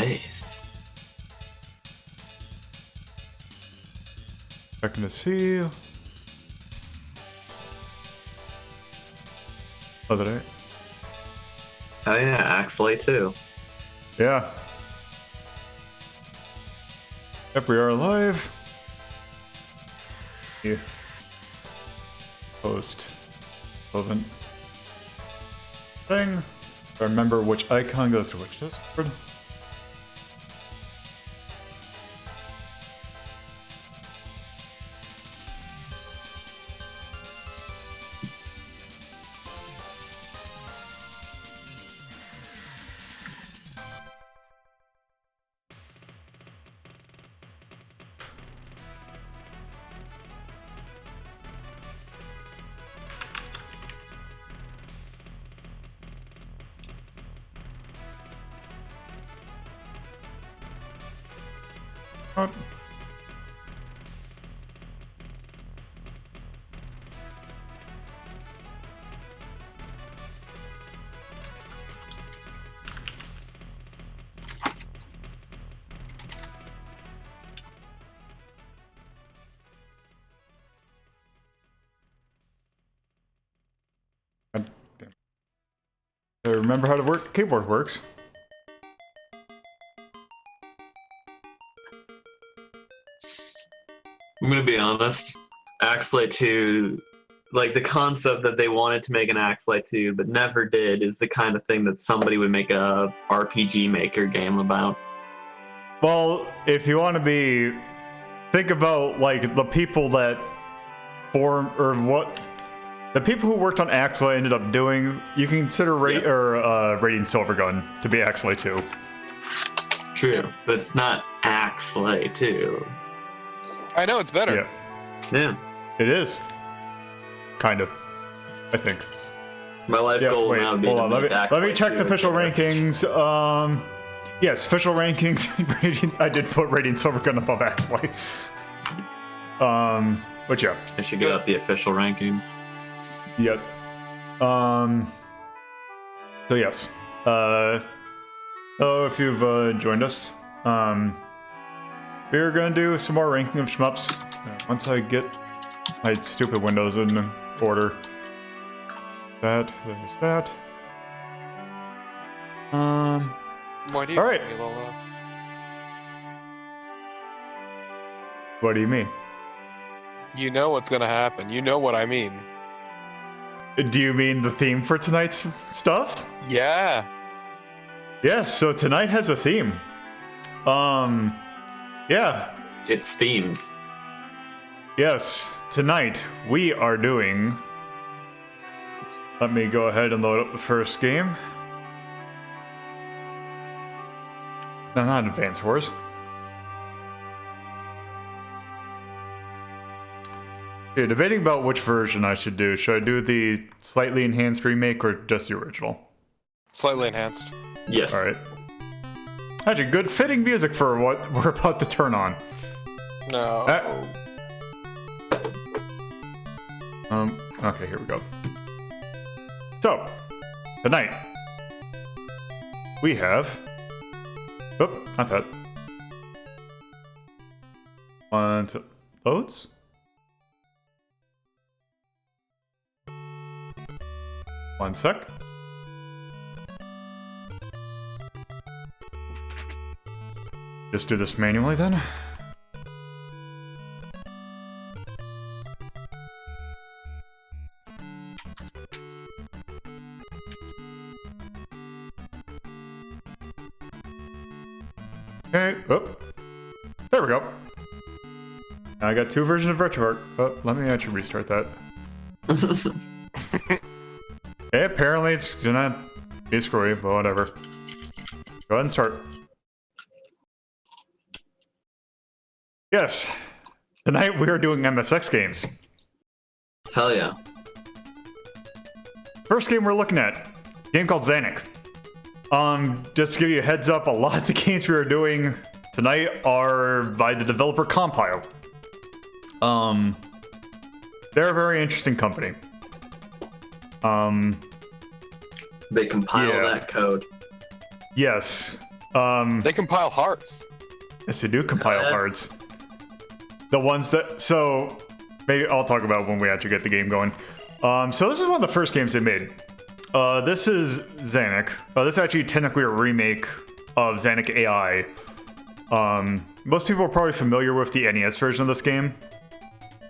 Nice. Checking to see. Oh, did I? Oh yeah, Axley too. Yeah. Yep, we are live. Yeah. Post. Relevant thing. I remember which icon goes to which Discord. Oh. God damn. I remember how the keyboard works. I'm gonna be honest. Axley 2, like the concept that they wanted to make an Axley 2 but never did, is the kind of thing that somebody would make a RPG Maker game about. Well, if you want to be, think about like the people that the people who worked on Axley ended up doing. You can consider Radiant Silvergun to be Axley 2. True, but it's not Axley 2. I know it's better. Yeah. It is. Kind of. I think. My life goal now would be to make let me check the official rankings. Yes, official rankings. I did put Radiant Silvergun above Axley. But yeah. I should get out the official rankings. Yep. So yes. So if you've joined us, we're gonna do some more ranking of Shmups. Once I get my stupid windows in order. There's that. Why do you all right. me, Lola? What do you mean? You know what's gonna happen. You know what I mean. Do you mean the theme for tonight's stuff? Yeah. Yes, so tonight has a theme. Yeah. It's themes. Yes, tonight we are doing... Let me go ahead and load up the first game. No, not Advance Wars. Okay, debating about which version I should do. Should I do the slightly enhanced remake or just the original? Slightly enhanced. Yes. Alright. Actually, good fitting music for what we're about to turn on. No. Okay, here we go. So, tonight, we have... Oh, not that. Loads? One sec. Just do this manually then. Okay, oh, there we go. Now I got two versions of RetroArch. Oh, let me actually restart that. Okay, apparently it's gonna be screwy, but whatever. Go ahead and start. Yes, tonight we are doing MSX games. Hell yeah. First game we're looking at, a game called Zanac. Just to give you a heads up, a lot of the games we are doing tonight are by the developer Compile. They're a very interesting company. They compile that code. Yes. They compile hearts. Yes, they do compile parts. The ones that... So, maybe I'll talk about when we actually get the game going. So this is one of the first games they made. This is Zanac. This is actually technically a remake of Zanac AI. Most people are probably familiar with the NES version of this game.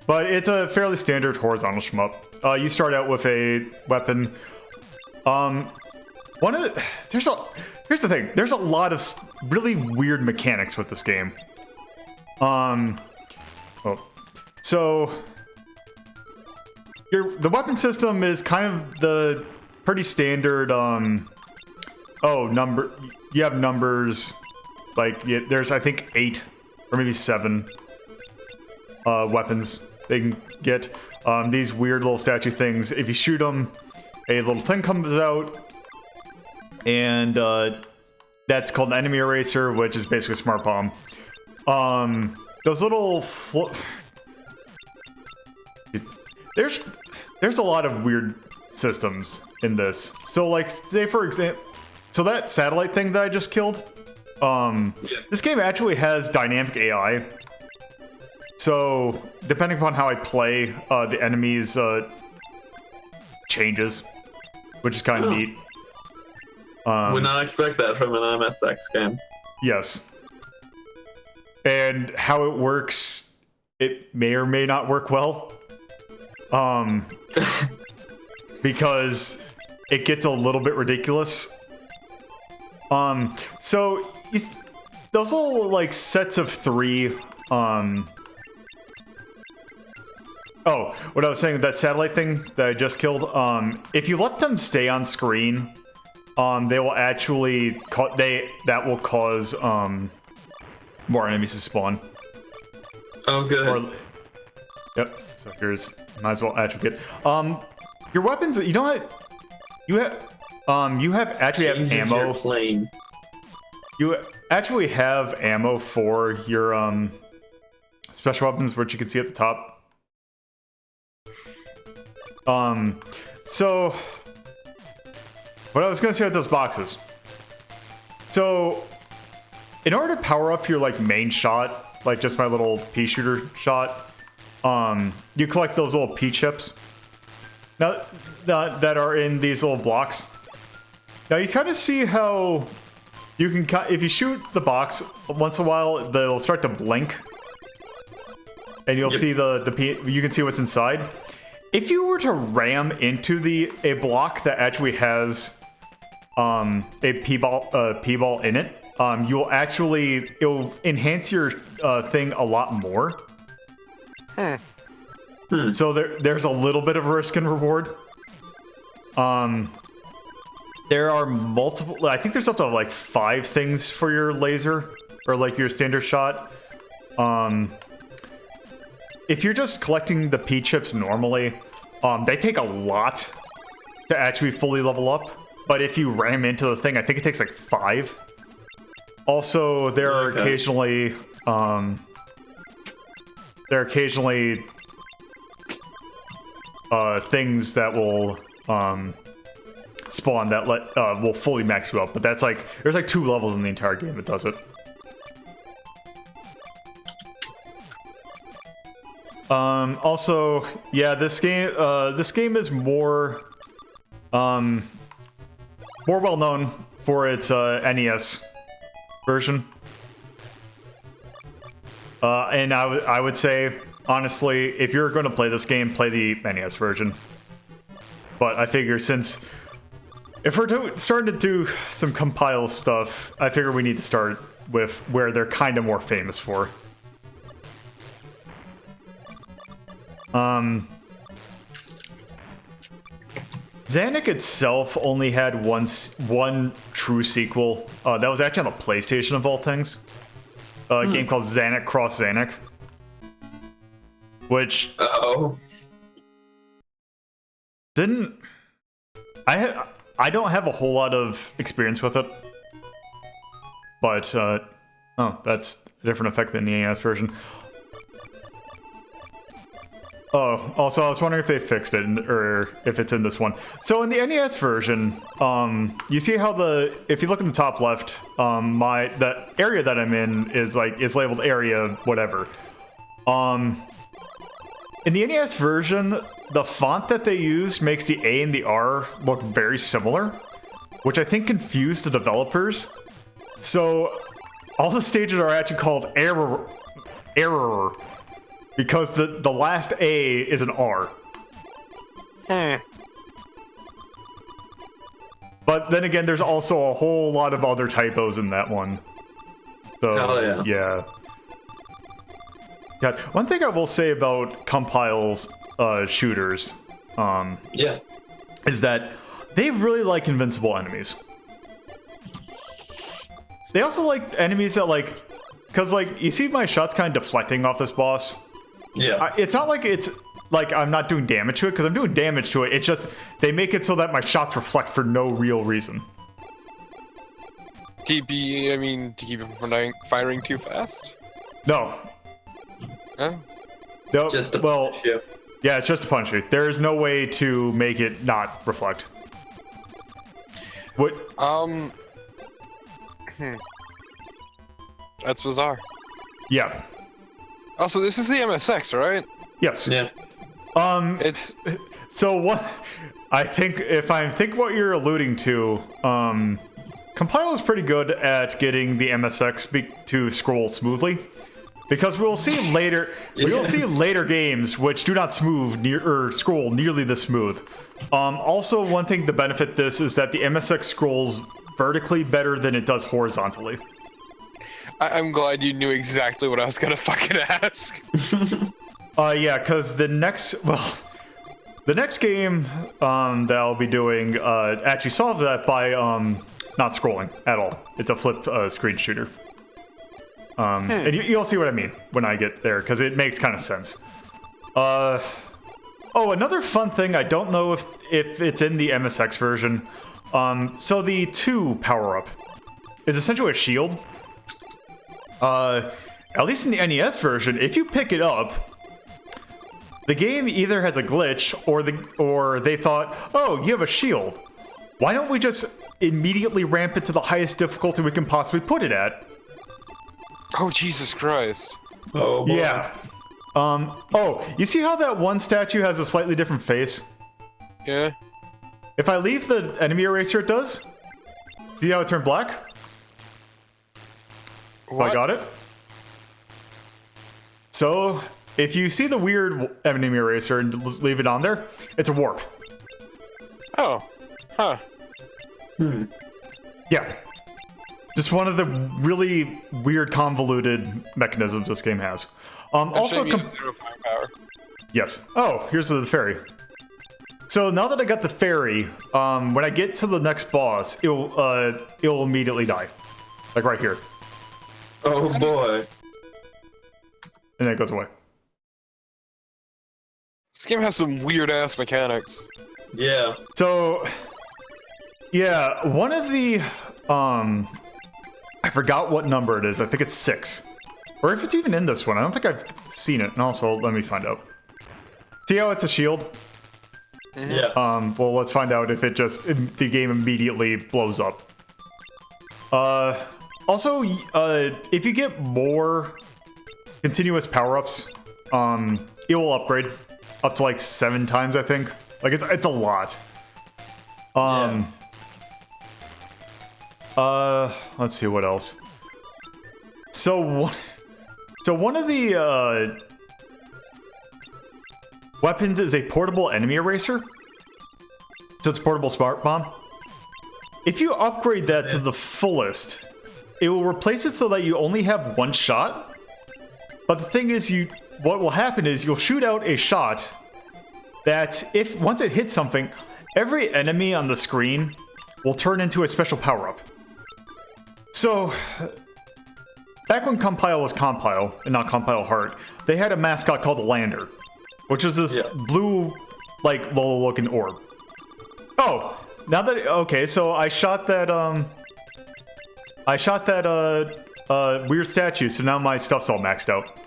But it's a fairly standard horizontal shmup. You start out with a weapon. Here's the thing. There's a lot of really weird mechanics with this game. So the weapon system is kind of the pretty standard. You have numbers. Like there's I think 8 or maybe 7 weapons they can get. These weird little statue things. If you shoot them, a little thing comes out. And that's called an enemy eraser, which is basically a smart bomb. Those little there's a lot of weird systems in this. So like, say for example, so that satellite thing that I just killed, this game actually has dynamic AI. So depending upon how I play, the enemies changes, which is kind of neat. Would not expect that from an MSX game. Yes. And how it works, it may or may not work well. Because it gets a little bit ridiculous. So those little like sets of 3. Oh, what I was saying, that satellite thing that I just killed. If you let them stay on screen, they will actually that will cause more enemies to spawn. Oh, good. Yep. So here's, might as well actually get your weapons. You know what? You have actually have ammo. Plane. You actually have ammo for your special weapons, which you can see at the top. So what I was gonna say with those boxes. So in order to power up your like main shot, like just my little pea shooter shot, you collect those little pea chips. Now that are in these little blocks. Now you kind of see how you can, if you shoot the box once in a while, they'll start to blink, and you'll see the pea. You can see what's inside. If you were to ram into a block that actually has a pea ball in it, it'll enhance your thing a lot more. So there's a little bit of risk and reward. There are multiple. I think there's up to like 5 things for your laser or like your standard shot. If you're just collecting the pea chips normally, they take a lot to actually fully level up. But if you ram into the thing, I think it takes like 5. Also, there are occasionally things that will spawn that will fully max you up. But that's like, there's like 2 levels in the entire game that does it. Also, yeah, this game is more well known for its NES version. And I would say, honestly, if you're going to play this game, play the NES version. But I figure if we're starting to do some compile stuff, I figure we need to start with where they're kind of more famous for. Zanac itself only had one true sequel. That was actually on the PlayStation of all things. A game called Zanac Cross Zanac. Which I don't have a whole lot of experience with it. But that's a different effect than the NES version. Oh, also I was wondering if they fixed it or if it's in this one. So in the NES version, you see how if you look in the top left, the area that I'm in is labeled area whatever. In the NES version, the font that they used makes the A and the R look very similar, which I think confused the developers. So all the stages are actually called error because the last A is an R. But then again, there's also a whole lot of other typos in that one. So, yeah. God, one thing I will say about Compile's shooters is that they really like invincible enemies. They also like enemies that because you see my shots kind of deflecting off this boss? Yeah. It's not like it's like I'm not doing damage to it, because I'm doing damage to it. It's just they make it so that my shots reflect for no real reason. To keep him from firing too fast? No. Huh? No. Just to punish you. Yeah, it's just to punish you. There is no way to make it not reflect. What? That's bizarre. Yeah. Also, this is the MSX, right? Yes. Yeah. It's So what? I think if I think what you're alluding to, Compile is pretty good at getting the MSX to scroll smoothly, because we'll see later. We'll see later games which do not scroll nearly this smooth. Also, one thing to benefit this is that the MSX scrolls vertically better than it does horizontally. I'm glad you knew exactly what I was gonna fucking ask. Yeah, because the next game that I'll be doing actually solves that by not scrolling at all. It's a flipped screen shooter. And you'll see what I mean when I get there, because it makes kind of sense. Oh, another fun thing, I don't know if it's in the MSX version. So the 2 power-up is essentially a shield. At least in the NES version, if you pick it up, the game either has a glitch or they thought, oh, you have a shield. Why don't we just immediately ramp it to the highest difficulty we can possibly put it at? Oh, Jesus Christ. Oh, boy. Yeah. Oh, you see how that one statue has a slightly different face? Yeah. If I leave the enemy eraser, it does. See how it turned black? So What? I got it. So, if you see the weird enemy eraser and leave it on there, it's a warp. Oh. Huh. Yeah. Just one of the really weird, convoluted mechanisms this game has. Also, Zero firepower. yes. Oh, here's the fairy. So now that I got the fairy, when I get to the next boss, it'll immediately die, like right here, Oh, boy. and then it goes away. This game has some weird ass mechanics. Yeah. So, yeah, one of the I forgot what number it is. I think it's 6. Or if it's even in this one. I don't think I've seen it. And also, let me find out. See how it's a shield? Yeah. Well, let's find out if the game immediately blows up. Also, if you get more continuous power-ups, it will upgrade up to like 7 times, I think. Like, it's a lot. Let's see what else. So one of the weapons is a portable enemy eraser. So it's a portable smart bomb. If you upgrade that to the fullest, it will replace it so that you only have 1 shot. But the thing is, what will happen is you'll shoot out a shot that once it hits something, every enemy on the screen will turn into a special power-up. So, back when Compile was Compile, and not Compile Heart, they had a mascot called the Lander, which was this blue, like, Lola-looking orb. Oh, now that... Okay, so I shot that weird statue, so now my stuff's all maxed out.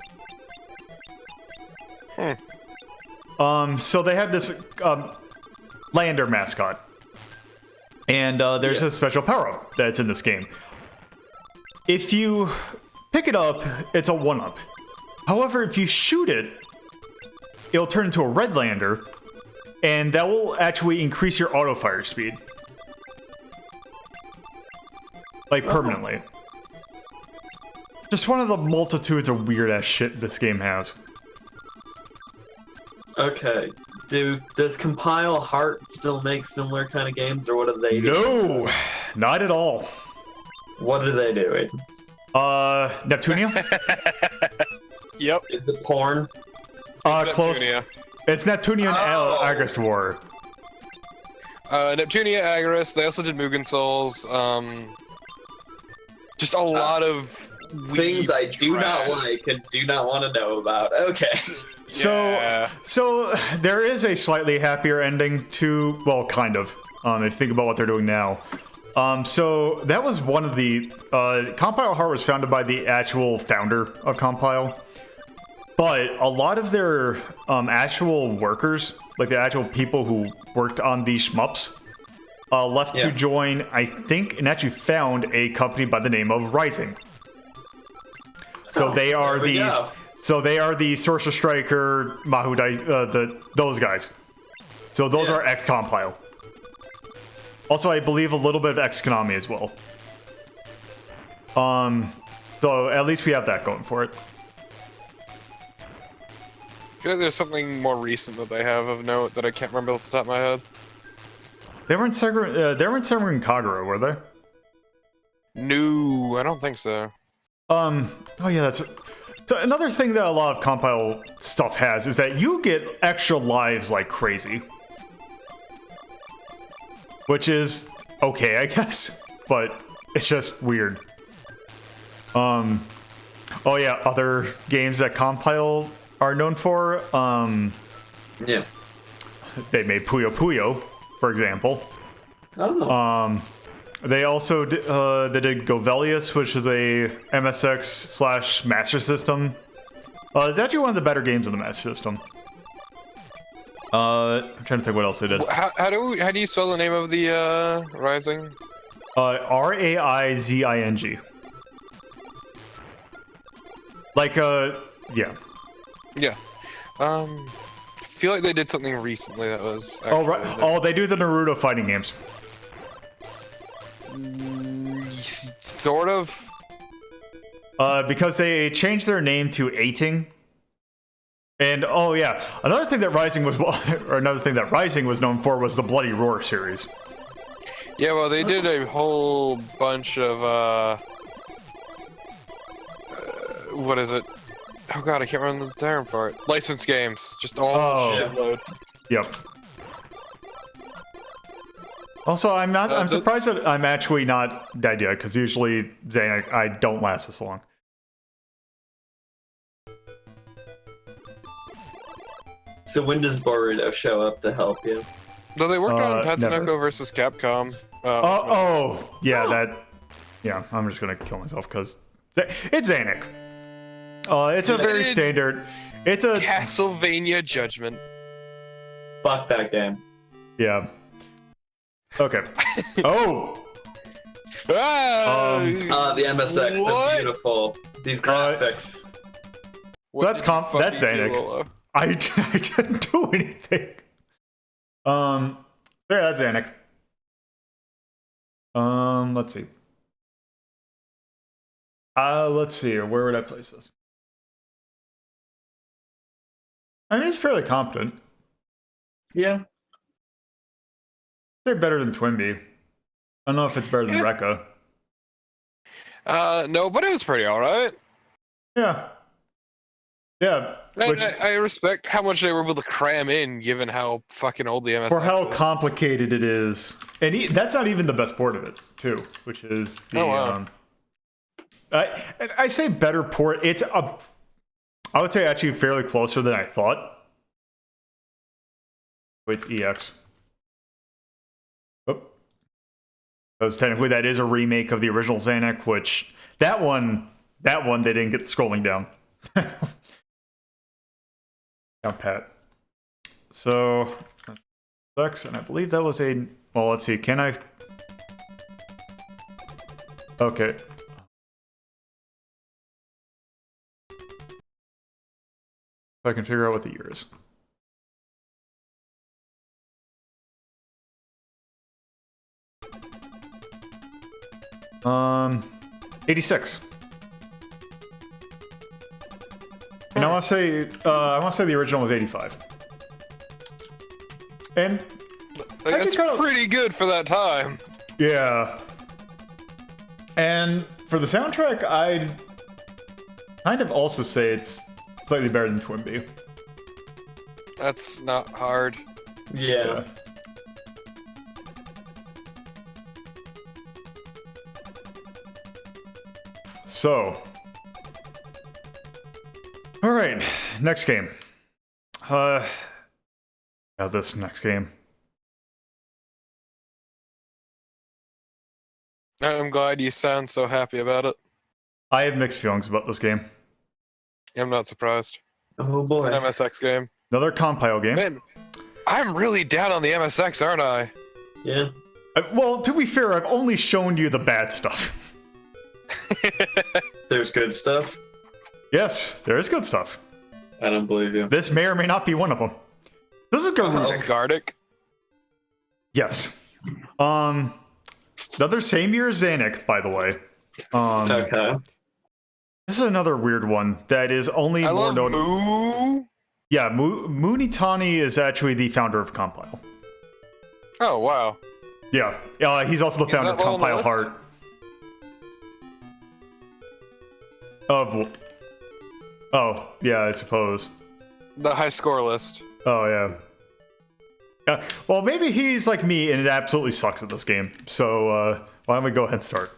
So they had this lander mascot. And there's a special power-up that's in this game. If you pick it up, it's a 1-up. However, if you shoot it, it'll turn into a red lander, and that will actually increase your auto-fire speed. Like, permanently. Just one of the multitudes of weird-ass shit this game has. Okay. Does Compile Heart still make similar kind of games, or what do they do? No! Not at all. What are they doing? Neptunia? Yep. Is it porn? Close. Neptunia. It's Neptunia and Oh. Agrest War. Neptunia, Agorist. They also did Mugen Souls. Just a lot of Things I do dress. not like and do not want to know about. Okay. Yeah. So there is a slightly happier ending to, well, kind of, if you think about what they're doing now. So that was one of the, Compile Heart was founded by the actual founder of Compile. But a lot of their actual workers, like the actual people who worked on these shmups, left to join, I think, and actually found a company by the name of Rising. So they are there we the, go. so they are the Sorcerer Striker, Mahudai, those guys. So those are ex-Compile. Also, I believe a little bit of ex-Konami as well. So at least we have that going for it. I feel like there's something more recent that they have of note that I can't remember off the top of my head. They were in Severin Kagura, were they? No, I don't think so. Oh yeah, that's... So another thing that a lot of Compile stuff has is that you get extra lives like crazy. Which is okay, I guess, but it's just weird. Oh yeah, other games that Compile are known for, Yeah. they made Puyo Puyo, for example. Oh. They also they did Govelius, which is a MSX / Master System. It's actually one of the better games in the Master System. I'm trying to think what else they did. How do you spell the name of the Rising? Raizing. Like, yeah. Yeah. I feel like they did something recently that was. Oh, right. Oh, they do the Naruto fighting games. Sort of. Because they changed their name to Eighting. And oh yeah, another thing that Rising was known for was the Bloody Roar series. Yeah, well, they did a whole bunch of what is it? Oh god, I can't remember the term for it. Licensed games, just all shitload. Yep. Also, I'm surprised that I'm actually not dead yet, because usually Zanac, I don't last this long. So when does Boruto show up to help you? No, they worked on never. Tatsunoko versus Capcom. Yeah, I'm just gonna kill myself because it's Zanac. It's a very standard. It's a Castlevania Judgment. Fuck that game. yeah. Okay. Oh. Ah! The MSX, so What? beautiful. These graphics. What that's did you that's fucking do, Zanac. Lolo? I didn't do anything. Yeah, that's Zanac. Let's see. Let's see. Where would I place this? I mean, it's fairly competent. Yeah. They're better than Twinbee. I don't know if it's better than Rekka. No, but it was pretty alright. Yeah. Yeah. Which, I respect how much they were able to cram in, given how fucking old the MSX for how is. complicated it is. And that's not even the best port of it, too. Which is the... Oh, wow. I say better port. I would say actually fairly closer than I thought. Wait, it's EX. Oh. Because technically that is a remake of the original Zanac, which... That one they didn't get scrolling down. Down pat. So that's sucks, and I believe that was a. Well, let's see. Can I? Okay. If I can figure out what the year is. 86. And I want to say the original was 85. And Like, that's pretty good for that time. yeah. And for the soundtrack, I'd kind of also say it's slightly better than Twinbee. That's not hard. Yeah. So, all right, next game. Yeah, this next game. I'm glad you sound so happy about it. I have mixed feelings about this game. I'm not surprised. Oh It's boy. an MSX game. Another compile game. Man, I'm really down on the MSX, aren't I? Yeah. Well, to be fair, I've only shown you the bad stuff. There's good stuff. Yes, there is good stuff. I don't believe you. This may or may not be one of them. This is good. Guardic. Yes. Another same year as Zanac, by the way. Okay. This is another weird one that is only I more love known. Moo. Yeah, Moonitani is actually the founder of Compile. Oh, wow. Yeah, he's also the founder of that low on the Compile list? Heart. Oh, yeah, I suppose. The high score list. Oh, yeah. Yeah, well, maybe he's like me and it absolutely sucks at this game. So, why don't we go ahead and start?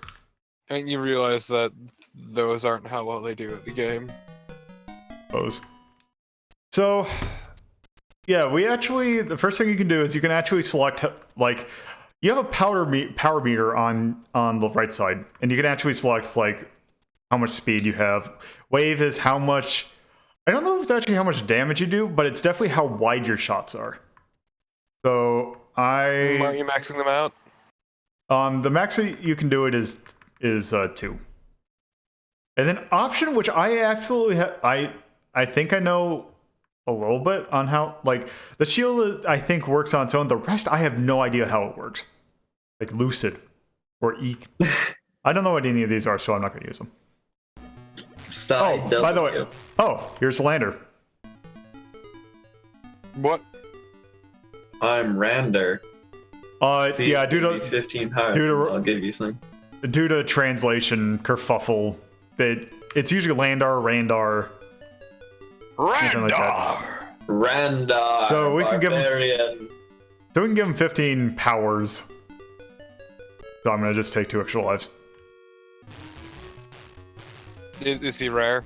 And you realize that those aren't how well they do at the game. Suppose. So, yeah, the first thing you can do is you can actually select, like, you have a power meter on the right side, and you can actually select, like, how much speed you have. Wave is how much, I don't know if it's actually how much damage you do, but it's definitely how wide your shots are. So, Aren't you maxing them out? the max that you can do it is 2. And then option, which I absolutely I think I know a little bit on how, like, the shield I think works on its own. The rest I have no idea how it works. Like Lucid or I don't know what any of these are, so I'm not going to use them. Side Oh, by the W. way, here's the lander. What? I'm Rander. Yeah, Give me 15 powers. I'll give you some. due to translation kerfuffle, it's usually Landar, Randar. Something like that. Randar. So we can give him- Barbarian. So we can give him 15 powers. So I'm going to just take 2 extra lives. Is he rare?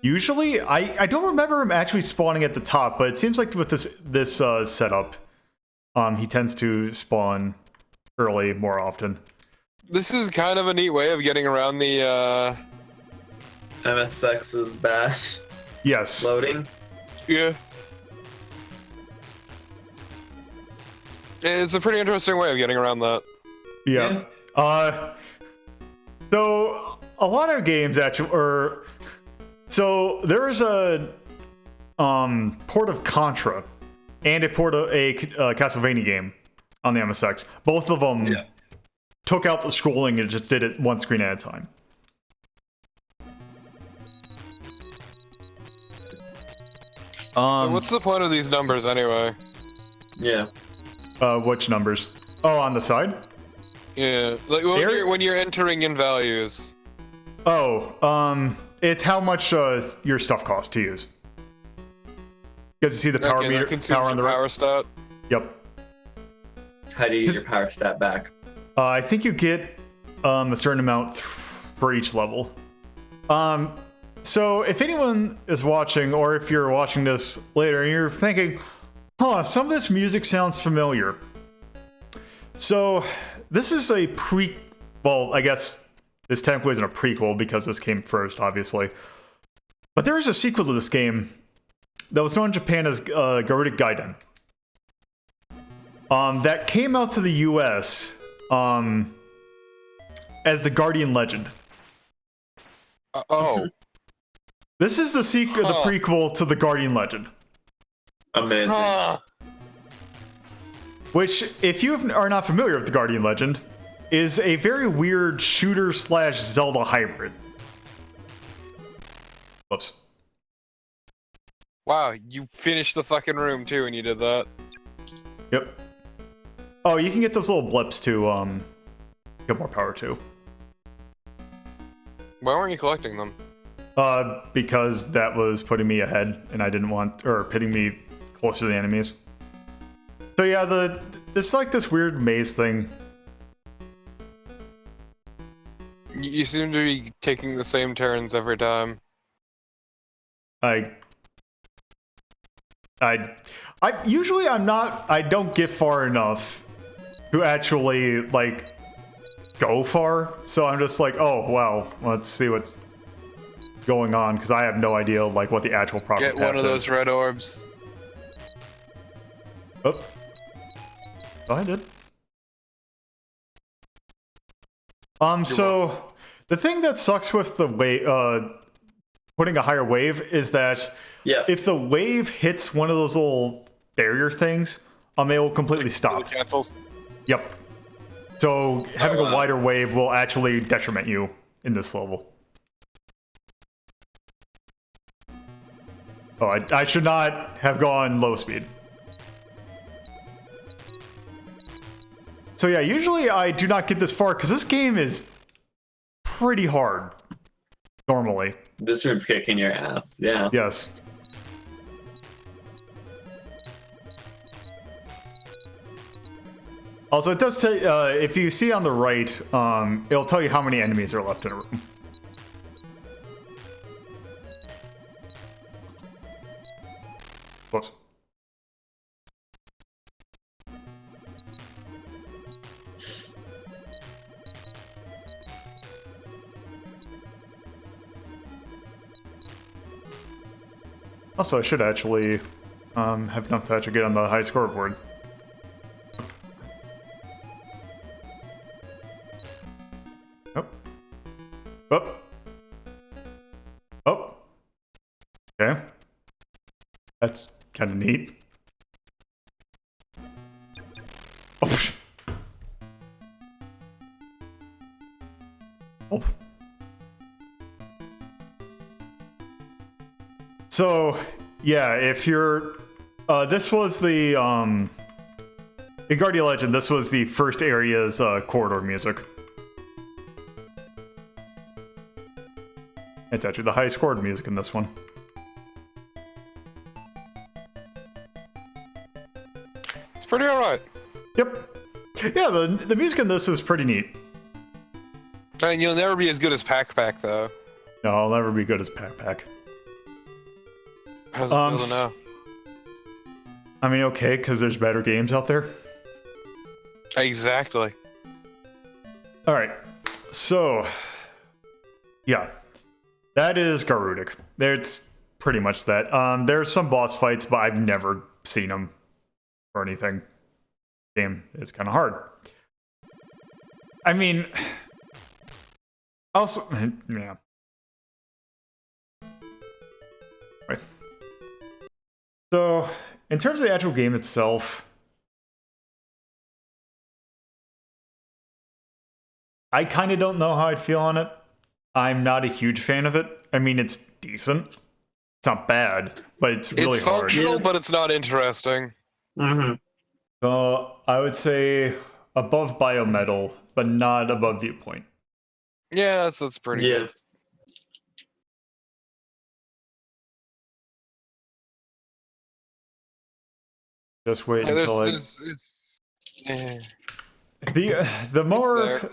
Usually, I don't remember him actually spawning at the top, but it seems like with this setup, he tends to spawn early more often. This is kind of a neat way of getting around the, MSX's bad Yes. loading. Yeah. It's a pretty interesting way of getting around that. Yeah. So a lot of games actually, so there is a port of Contra and a port of a Castlevania game on the MSX. Both of them took out the scrolling and just did it one screen at a time. So what's the point of these numbers anyway? Yeah. Which numbers? Oh, on the side? Yeah, like when you're entering in values. Oh, it's how much your stuff costs to use. Because you see the power meter, power on the right. Power stat. Yep. How do you get your power stat back? I think you get a certain amount for each level. So if anyone is watching, or if you're watching this later and you're thinking, huh, some of this music sounds familiar. So this is a well, I guess this technically isn't a prequel because this came first, obviously. But there is a sequel to this game that was known in Japan as Guardic Gaiden. That came out to the US as the Guardian Legend. Oh. This is the sequel, the prequel to the Guardian Legend. Amazing. Which, if you are not familiar with the Guardian Legend, is a very weird shooter/Zelda hybrid. Whoops. Wow, you finished the fucking room too when you did that. Yep. Oh, you can get those little blips to get more power too. Why weren't you collecting them? Because that was putting me ahead, and I didn't want, or pitting me closer to the enemies. So yeah, it's like this weird maze thing. You seem to be taking the same turns every time. I usually I don't get far enough to actually like go far, so I'm just like, oh well, let's see what's going on, because I have no idea like what the actual proper Get one of those red orbs. Oh, I did. So the thing that sucks with the putting a higher wave is that if the wave hits one of those little barrier things, it will completely stop. Cancels. Yep. So having a wider wave will actually detriment you in this level. Oh, I should not have gone low speed. So yeah, usually I do not get this far because this game is pretty hard. Normally. This room's kicking your ass, yeah. Yes. Also, it does tell if you see on the right, it'll tell you how many enemies are left in a room. Whoops. Also, I should actually have enough to actually get on the high scoreboard. Oh. Oh. Oh. Okay. That's kind of neat. Oh. Oh. So, yeah, if you're... this was the... in Guardian Legend, this was the first area's corridor music. It's actually the highest chord music in this one. It's pretty alright. Yep. Yeah, the music in this is pretty neat. And you'll never be as good as Pac though. No, I'll never be good as Pac. How's it feel to know? I mean, okay, because there's better games out there. Exactly. Alright, so... yeah. That is Guardic. It's pretty much that. There's some boss fights, but I've never seen them or anything. Game is kind of hard. I mean... also... yeah. Right. So, in terms of the actual game itself... I kind of don't know how I'd feel on it. I'm not a huge fan of it. I mean, it's decent. It's not bad, but it's really it's hard. functional, but it's not interesting. Mm-hmm. So I would say above Biometal, but not above Viewpoint. Yeah, that's pretty good. Just wait until the more...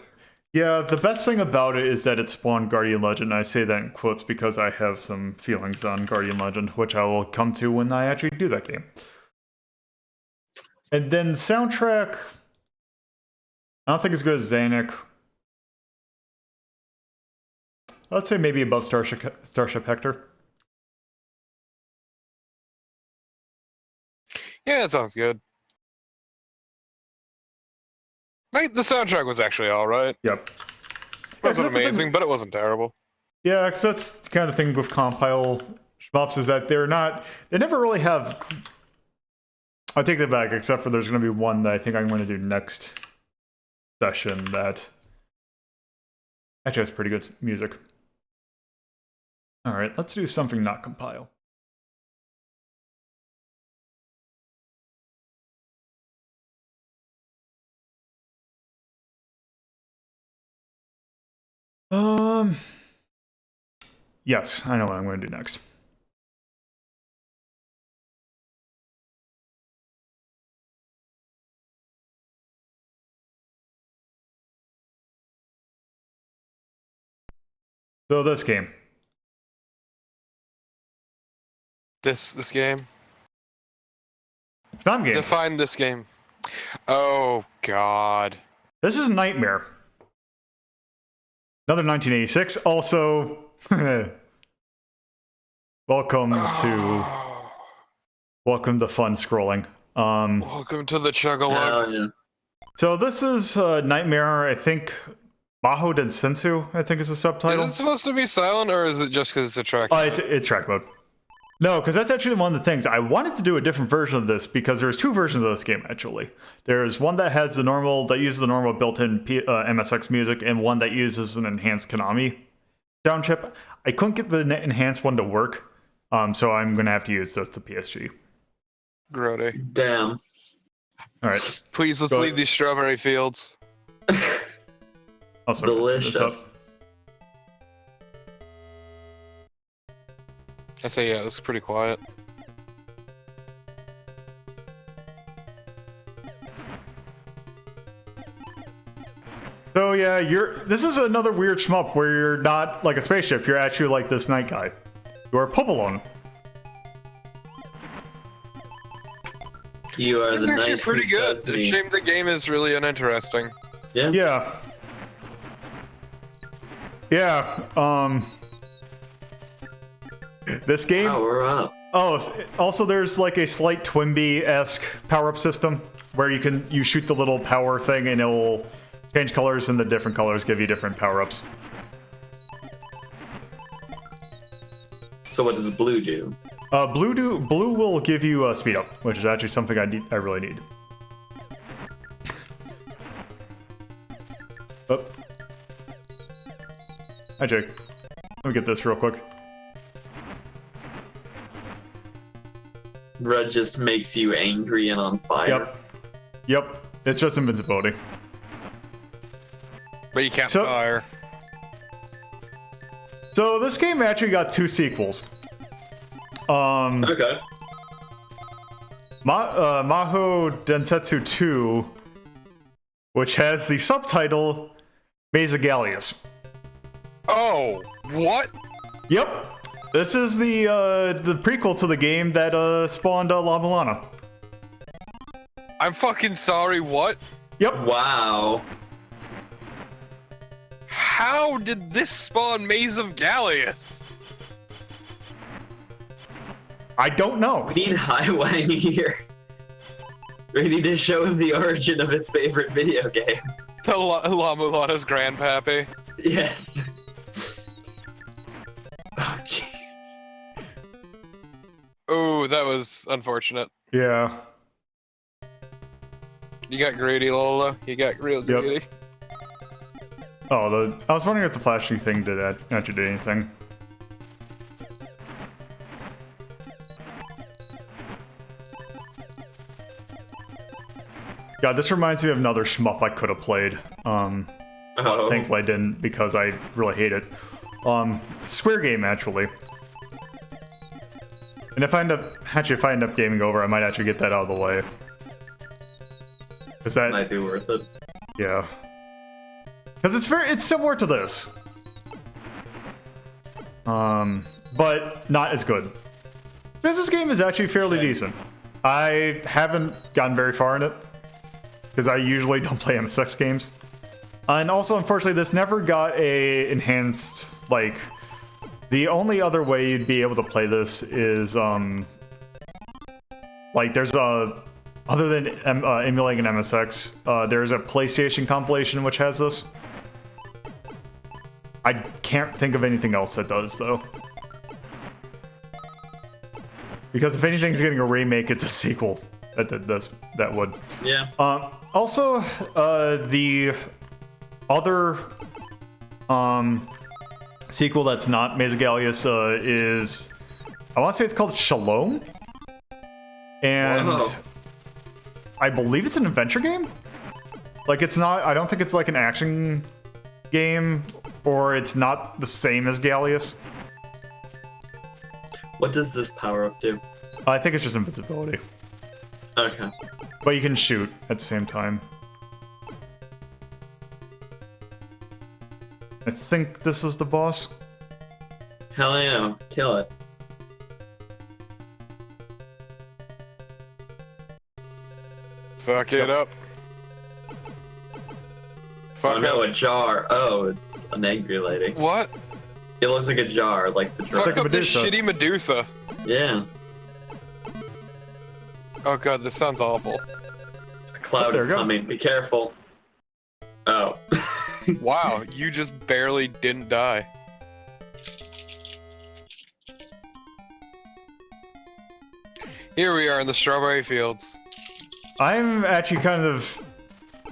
yeah, the best thing about it is that it spawned Guardian Legend. I say that in quotes because I have some feelings on Guardian Legend, which I will come to when I actually do that game. And then soundtrack, I don't think it's good as Zanac. I'd say maybe above Starship Hector. Yeah, that sounds good. Like, the soundtrack was actually alright. Yep. It wasn't amazing, but it wasn't terrible. Yeah, because that's the kind of thing with compile shmups is that they never really have. I take that back, except for there's going to be one that I think I'm going to do next session that actually has pretty good music. All right, let's do something not compile. Yes, I know what I'm going to do next. So this game. This game? Some game. Define this game. Oh, God. This is Knightmare. Another 1986. Also, welcome to fun scrolling. Welcome to the Chug-a-Lug. Yeah. So this is Knightmare. I think Maho Densetsu, I think is the subtitle. Is it supposed to be silent, or is it just because it's a track mode? It's track mode. No, because that's actually one of the things. I wanted to do a different version of this because there's two versions of this game, actually. There's one that has that uses the normal built-in MSX music, and one that uses an enhanced Konami sound chip. I couldn't get the enhanced one to work, so I'm going to have to use just the PSG. Grody. Damn. All right. Please, let's leave these strawberry fields. Also, Delicious. I say, yeah, this is pretty quiet. So yeah, this is another weird shmup where you're not like a spaceship, you're actually like this night guy. You're Popolon. You are It's the actually knight pretty who good. says It's a me. shame the game is really uninteresting. Yeah. Yeah. Yeah, this game... Power up. Oh, also there's like a slight Twimby-esque power-up system where you shoot the little power thing and it will change colors, and the different colors give you different power-ups. So what does blue do? Blue will give you speed up, which is actually something I really need. Oh. Hi, Jake. Let me get this real quick. Red just makes you angry and on fire. Yep. Yep. It's just invincibility. But you can't fire. So this game actually got 2 sequels. Okay. Maho Densetsu 2, which has the subtitle Galius. Oh, what? Yep. This is the prequel to the game that spawned La Milana. I'm fucking sorry, what? Yep. Wow. How did this spawn Maze of Gallius? I don't know. We need Highway here. We need to show him the origin of his favorite video game. The La Milana's grandpappy. Yes. Oh, jeez. Oh, that was unfortunate. Yeah. You got greedy, Lola. You got real greedy. Oh, I was wondering if the flashing thing did actually do anything. God, this reminds me of another shmup I could have played. Thankfully I didn't because I really hate it. Square game, actually. And if I end up gaming over, I might actually get that out of the way. Cause that might be worth it. Yeah. Because it's similar to this. But not as good. Because this game is actually fairly decent. I haven't gotten very far in it. Because I usually don't play MSX games. And also, unfortunately, this never got a enhanced, like... The only other way you'd be able to play this is, like Like, there's a other than emulating an MSX, there's a PlayStation compilation which has this. I can't think of anything else that does though. Because if anything's getting a remake, it's a sequel that did this. That would. Yeah. Also, the other sequel that's not Maze Gallius is, I want to say it's called Shalom, and Whoa. I believe it's an adventure game. Like, it's not. I don't think it's like an action game, or it's not the same as Gallius. What does this power up do? I think it's just invincibility, Okay. but you can shoot at the same time. I think this is the boss. Hell yeah, kill it. Fuck it up. Oh Fuck no, up. a jar. Oh, it's an angry lady. What? It looks like a jar, like the jar. Fuck like up this Medusa. shitty Medusa. Yeah. Oh god, this sounds awful. A cloud there is you go. coming. Be careful. Oh. Wow, you just barely didn't die. Here we are in the strawberry fields. I'm actually kind of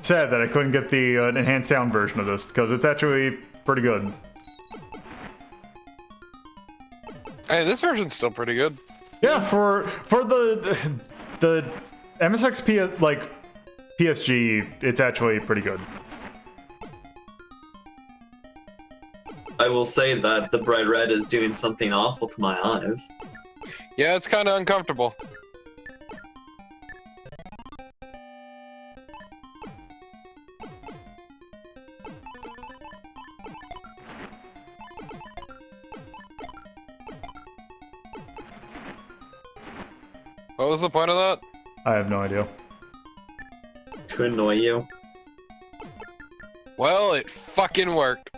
sad that I couldn't get the enhanced sound version of this, because it's actually pretty good. Hey, this version's still pretty good. Yeah, for the MSX like PSG, it's actually pretty good. I will say that the bright red is doing something awful to my eyes. Yeah, it's kind of uncomfortable. What was the point of that? I have no idea. To annoy you. Well, it fucking worked.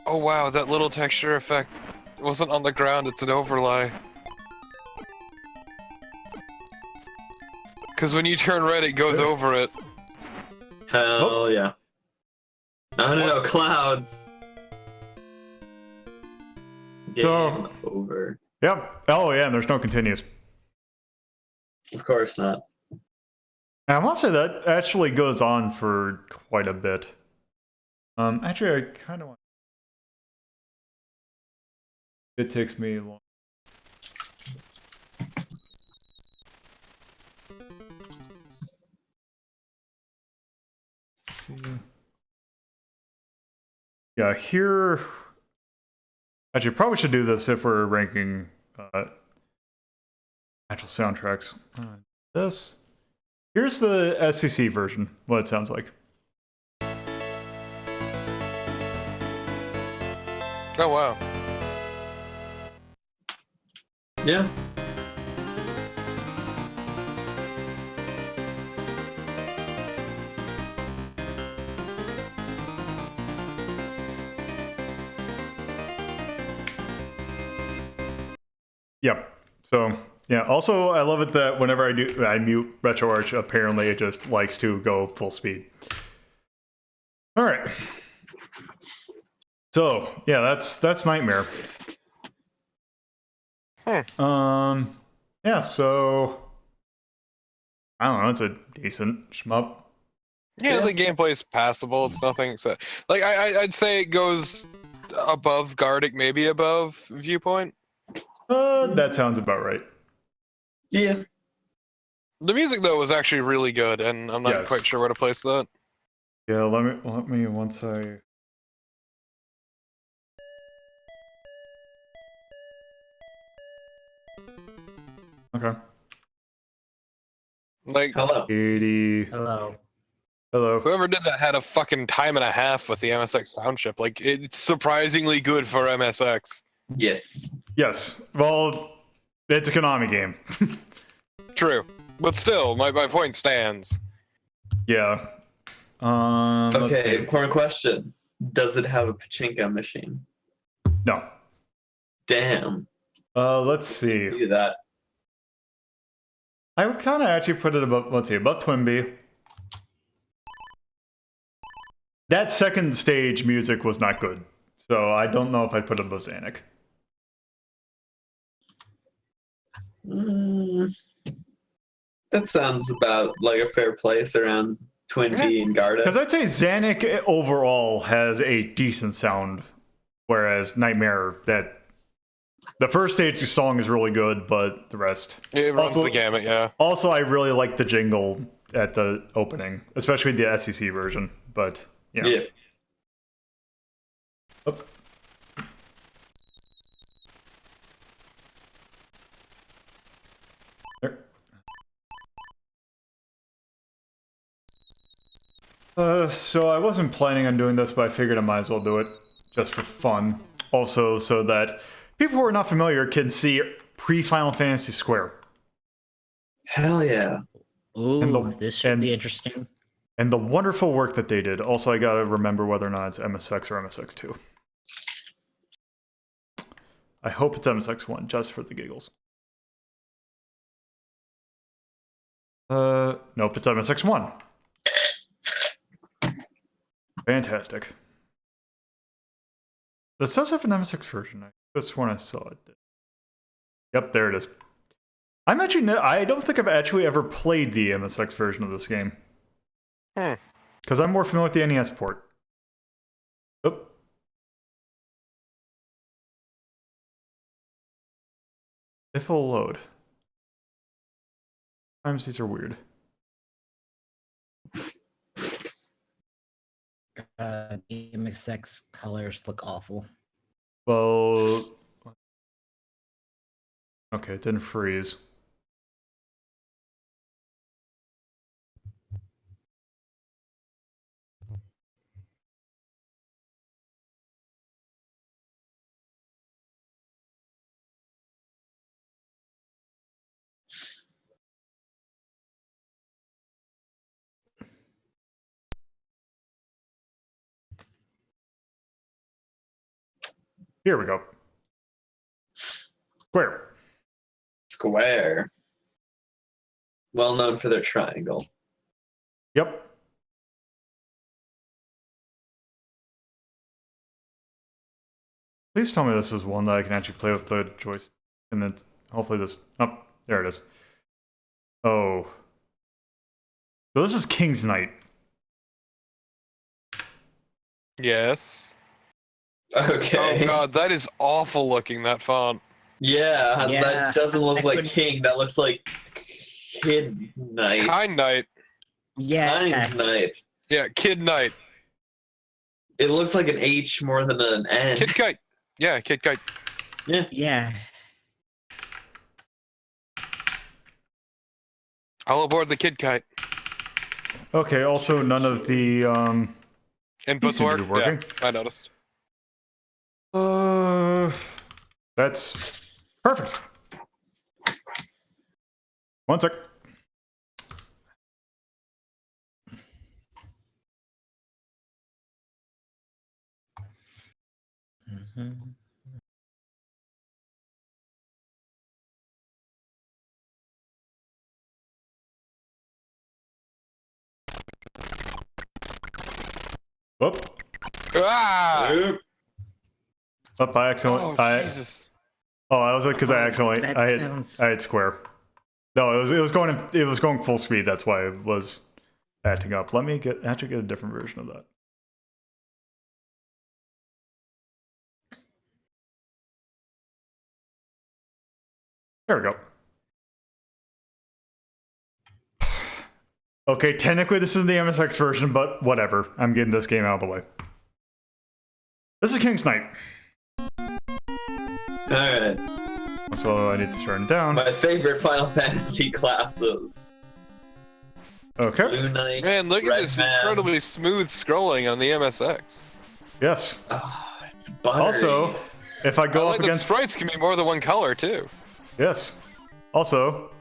Oh wow, that little texture effect wasn't on the ground, it's an overlay. Cause when you turn red, it goes over it. Hell yeah. Oh no, clouds. Game So- over. Yep. Oh yeah, and there's no continuous. Of course not. And I want to say that actually goes on for quite a bit. Actually, I kind of want. It takes me long. See. Yeah, here. Actually, probably should do this if we're ranking actual soundtracks. This. Here's the SCC version, what it sounds like. Oh wow. Yeah. Yep. So, yeah. Also, I love it that whenever I mute RetroArch, apparently it just likes to go full speed. All right. So, yeah, that's Knightmare. Yeah, so I don't know, it's a decent shmup. Yeah, Yeah. the gameplay's passable. It's nothing except like I'd say it goes above Guardic, maybe above Viewpoint. That sounds about right. Yeah. The music though was actually really good, and I'm not Yes. quite sure where to place that. Yeah, let me once I. Okay. Like Hello. 80. Hello. Hello. whoever did that had a fucking time and a half with the MSX sound chip. Like it's surprisingly good for MSX. Yes. Yes. Well, it's a Konami game. True, but still, my point stands. Yeah. Let's Okay, see. important question. Does it have a pachinko machine? No. Damn. Let's see. Look at that. I would kind of actually put it above, let's see, above Twinbee. That second stage music was not good. So I don't know if I'd put it above Zanac. That sounds about like a fair place around Twinbee and Guardic. Because I'd say Zanac overall has a decent sound, whereas Knightmare, that the first stage song is really good, but the rest. It runs the gamut, yeah. Also, I really like the jingle at the opening, especially the SEC version. But yeah. Oop. So I wasn't planning on doing this, but I figured I might as well do it just for fun. Also, so that people who are not familiar can see pre-Final Fantasy Square. Hell yeah. Ooh, this should be interesting. And the wonderful work that they did. Also, I gotta remember whether or not it's MSX or MSX2. I hope it's MSX1, just for the giggles. Nope, it's MSX1. Fantastic. This does have an MSX version. That's when I saw it. Yep, there it is. I don't think I've actually ever played the MSX version of this game. Because I'm more familiar with the NES port. Oop. If it'll load. Sometimes these are weird. The MSX colors look awful. Well... Okay, it didn't freeze. Here we go. Square. Square. Well known for their triangle. Yep. Please tell me this is one that I can actually play with the joystick. And then hopefully this... Oh, there it is. Oh. So this is King's Knight. Yes. Okay. Oh god, that is awful looking, that font. Yeah, Yeah, that doesn't look I like couldn't- King. That looks like Kid Knight. Kind Knight. Yeah. Kind Knight. Yeah, Kid Knight. It looks like an H more than an N. Kid Kite. Yeah, Kid Kite. Yeah. All aboard the Kid Kite. Okay, also none of the... Inputs seem to be work? working. Yeah, I noticed. That's perfect. One sec. Whoop. Ah! Oop. Up, I accidentally... Oh, Jesus. Oh, I was like, because I accidentally... That I sounds... hit square. No, it was going full speed. That's why it was acting up. Let me actually get a different version of that. There we go. Okay, technically this is the MSX version, but whatever. I'm getting this game out of the way. This is King's Knight. Alright. So I need to turn it down. My favorite Final Fantasy classes. Okay. Blue Knight. Man, look at Red this Man. incredibly smooth scrolling on the MSX. Yes. Oh, it's buttery. Also, if I go I up like that against... sprites can be more than one color, too. Yes. Also,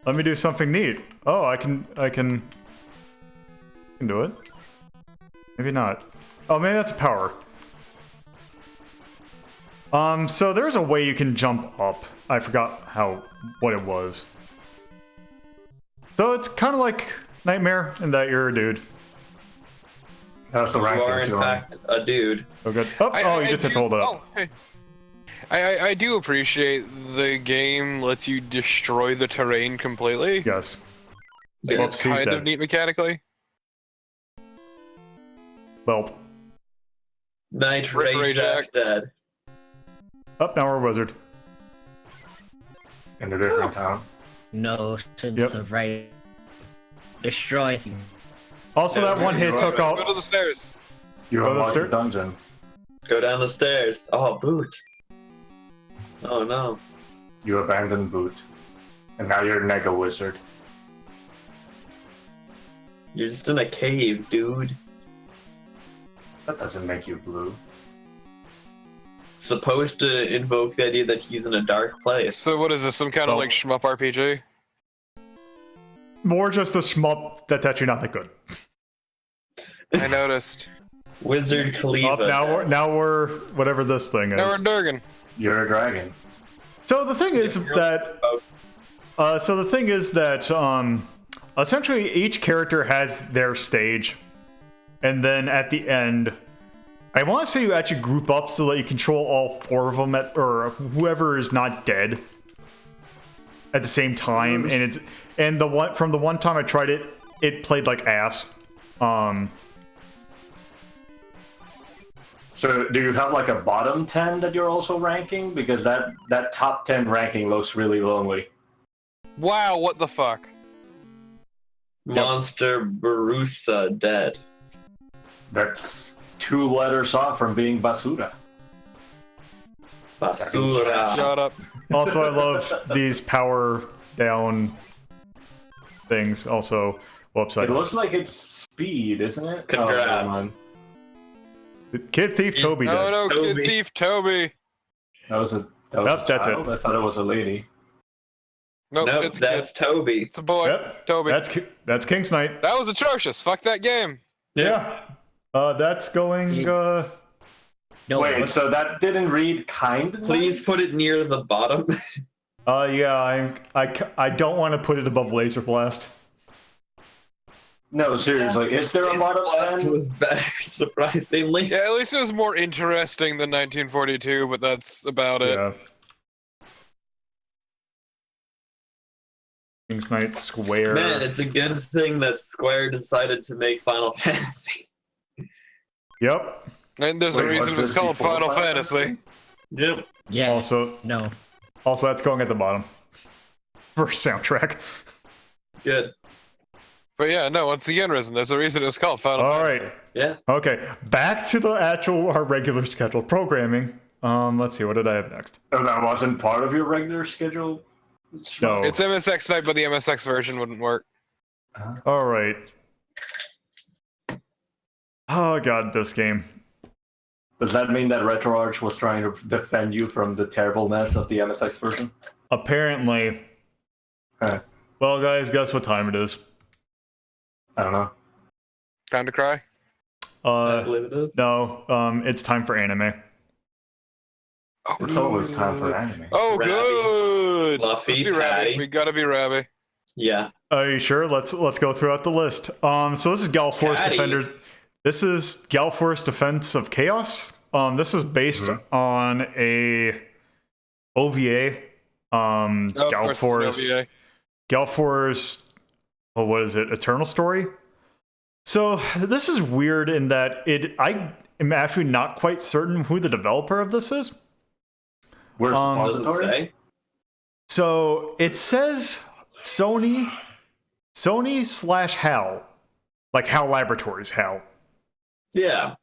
let me do something neat. Oh, I can do it. Maybe not. Oh, maybe that's a power. So there's a way you can jump up. I forgot what it was. So it's kind of like Knightmare in that you're a dude. That's the You ranking. are in John. fact a dude. Oh, good. You just have to hold it up. Oh, hey. I do appreciate the game lets you destroy the terrain completely. Yes. Like, Well, it's who's kind dead? of neat mechanically. Well, Knight Rip Ray Jack dead. up now we're a wizard. In a different town. No sense Yep. of right. Destroy. Also, that one hit took Go to out. the stairs. You Go to the unlocked the stair- dungeon. Go down the stairs. Oh, boot. Oh no. You abandoned Boot. And now you're a Nega Wizard. You're just in a cave, dude. That doesn't make you blue. It's supposed to invoke the idea that he's in a dark place. So what is this? Some kind of Oh. like shmup RPG? More just a shmup that's actually not that good. I noticed. Wizard Khalifa. Up now we're whatever this thing Now we're is. Durgan. You're a dragon. So the thing is that essentially each character has their stage, and then at the end, I want to say you actually group up so that you control all 4 of them or whoever is not dead at the same time. And the one time I tried it, it played like ass. So do you have like a bottom 10 that you're also ranking? Because that top 10 ranking looks really lonely. Wow, what the fuck? Monster Barusa dead. That's 2 letters off from being Basura. Basura. Shut up. Also, I love these power down things. Also, whoops, It looks like it's speed, isn't it? Congrats. Oh, never mind. Kid Thief Toby No, dead. no, Toby. Kid Thief Toby. That was a Yep, that's it. child? I thought it was a lady. Nope, Nope, it's that's kid. Toby. It's a boy. Yep, Toby. that's King's Knight. That was atrocious. Fuck that game. Yeah. That's going. No, Wait, what's- so that didn't read kind? Please put it near the bottom. Yeah. I don't want to put it above Laser Blast. No, seriously. Is there a bottom Blast 10? was better, surprisingly. Yeah, at least it was more interesting than 1942, but that's about it. Yeah. King's Knight Square. Man, it's a good thing that Square decided to make Final Fantasy. Yep. And there's a Wait, reason was it's this called before Final Final Fantasy. Yep. Yeah. Also, No. that's going at the bottom for soundtrack. Good. But yeah, no, once again, Risen, there's a reason it's called Final All Fantasy. right. Yeah. Okay. Back to our regular scheduled programming. Let's see. What did I have next? Oh, that wasn't part of your regular schedule? No. It's MSX Night, but the MSX version wouldn't work. All right. Oh god, this game. Does that mean that RetroArch was trying to defend you from the terribleness of the MSX version? Apparently. Huh. Well, guys, guess what time it is? I don't know. Time to cry? I believe it is. No. It's time for anime. Oh, It's always time for anime. Oh, Rabby. good! Fluffy, Let's be Rabby. Patty. We gotta be Rabby. Yeah. Are you sure? Let's go throughout the list. So this is Galforce Caddy. Defenders. This is Galforce Defense of Chaos. This is based on a OVA. Oh, of course it's an OVA. Galforce. Oh, what is it? Eternal Story. So this is weird in that I am actually not quite certain who the developer of this is. Where's the Doesn't repository? say. So it says Sony / HAL, like HAL Laboratories, HAL. Yeah.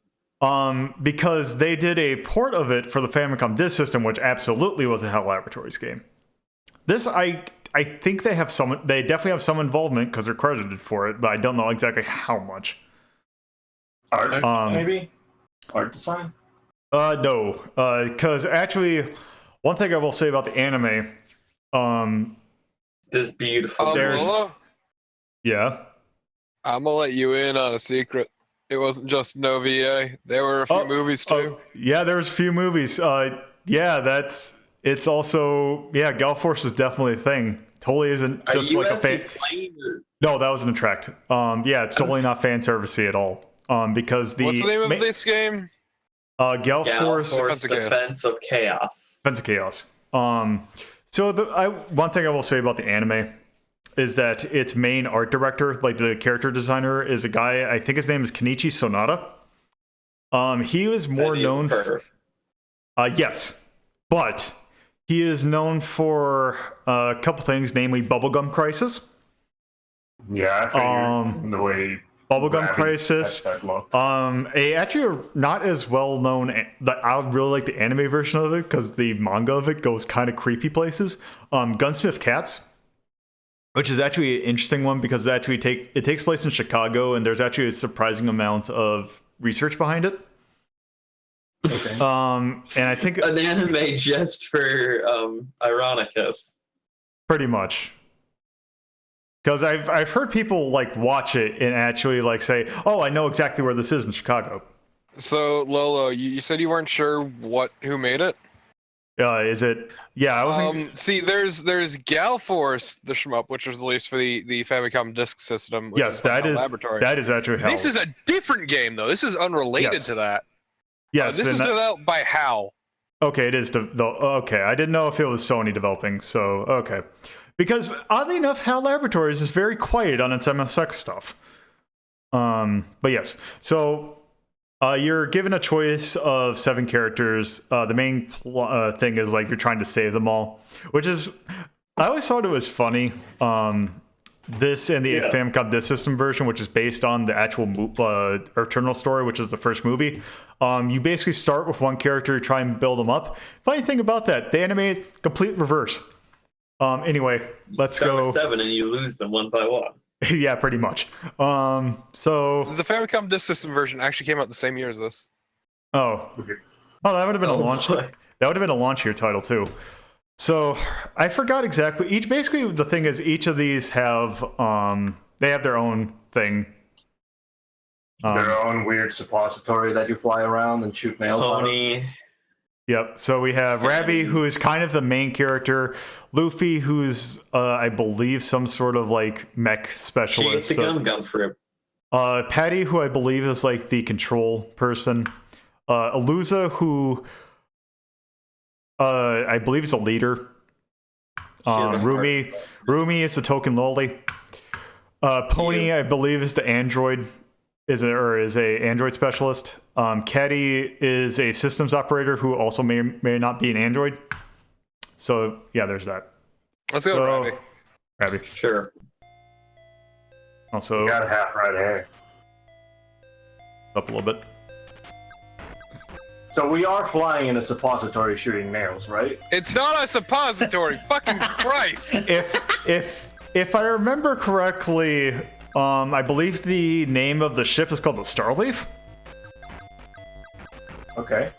Because they did a port of it for the Famicom Disk System, which absolutely was a HAL Laboratories game. This, I think they definitely have some involvement because they're credited for it, but I don't know exactly how much. Art, maybe? Art design? No, because actually, one thing I will say about the anime, This beautiful. There's- Lola, yeah. I'm gonna let you in on a secret. It wasn't just an OVA. There were a few movies too. Yeah, there's a few movies. yeah, it's also, yeah, Galforce is definitely a thing. Totally isn't Are just you like a actually fan. playing? Or... No, that wasn't a tract. Yeah, it's totally not fan servicey at all. Because the What's the name of this game? Galforce Force Defense of Chaos. Defense of Chaos. So one thing I will say about the anime is that its main art director, like the character designer, is a guy, I think his name is Kenichi Sonata. He was more known yes, but he is known for a couple things, namely Bubblegum Crisis. Yeah, I figured the way Bubblegum Crisis. Actually not as well known. I really like the anime version of it because the manga of it goes kind of creepy places. Gunsmith Cats, which is actually an interesting one because it takes place in Chicago and there's actually a surprising amount of research behind it. Okay. And I think an anime just for Ironicus. Pretty much. Because I've heard people like watch it and actually like say, "Oh, I know exactly where this is in Chicago." So Lolo, you said you weren't sure who made it. Is it? Yeah, I wasn't. See, there's Galforce, the shmup, which was released for the Famicom Disk System. Which Yes, that is actually hell. This is a different game though. This is unrelated to that. Yes, this is developed by HAL. Okay, it is. Okay, I didn't know if it was Sony developing. So okay, because oddly enough, HAL Laboratories is very quiet on its MSX stuff. But yes, so you're given a choice of 7 characters. The main thing is like you're trying to save them all, which is I always thought it was funny. This and the Famicom Disk System version, which is based on the actual Eternal story, which is the first movie. You basically start with one character, try and build them up. Funny thing about that, they animate complete reverse. Anyway, let's go. With 7 and you lose them one by one. Yeah, pretty much. So the Famicom Disk System version actually came out the same year as this. Oh, that would have been a launch. That would have been a launch year title too. So I forgot exactly. Basically, the thing is, each of these have they have their own thing. Their own weird suppository that you fly around and shoot nails Pony. on. Yep. So we have Rabby, who is kind of the main character. Luffy, who's I believe some sort of like mech specialist. She gets the gun for him. Patty, who I believe is like the control person. Aluza, who I believe is a leader. Rumi is the token loli. Pony, I believe, is the android. Is a android specialist. Caddy is a systems operator who also may not be an android. So yeah, there's that. Let's go, Rabby. Sure. Also, you got half right hair. Up a little bit. So we are flying in a suppository shooting nails, right? It's not a suppository. Fucking Christ. If I remember correctly, I believe the name of the ship is called the Starleaf. Okay.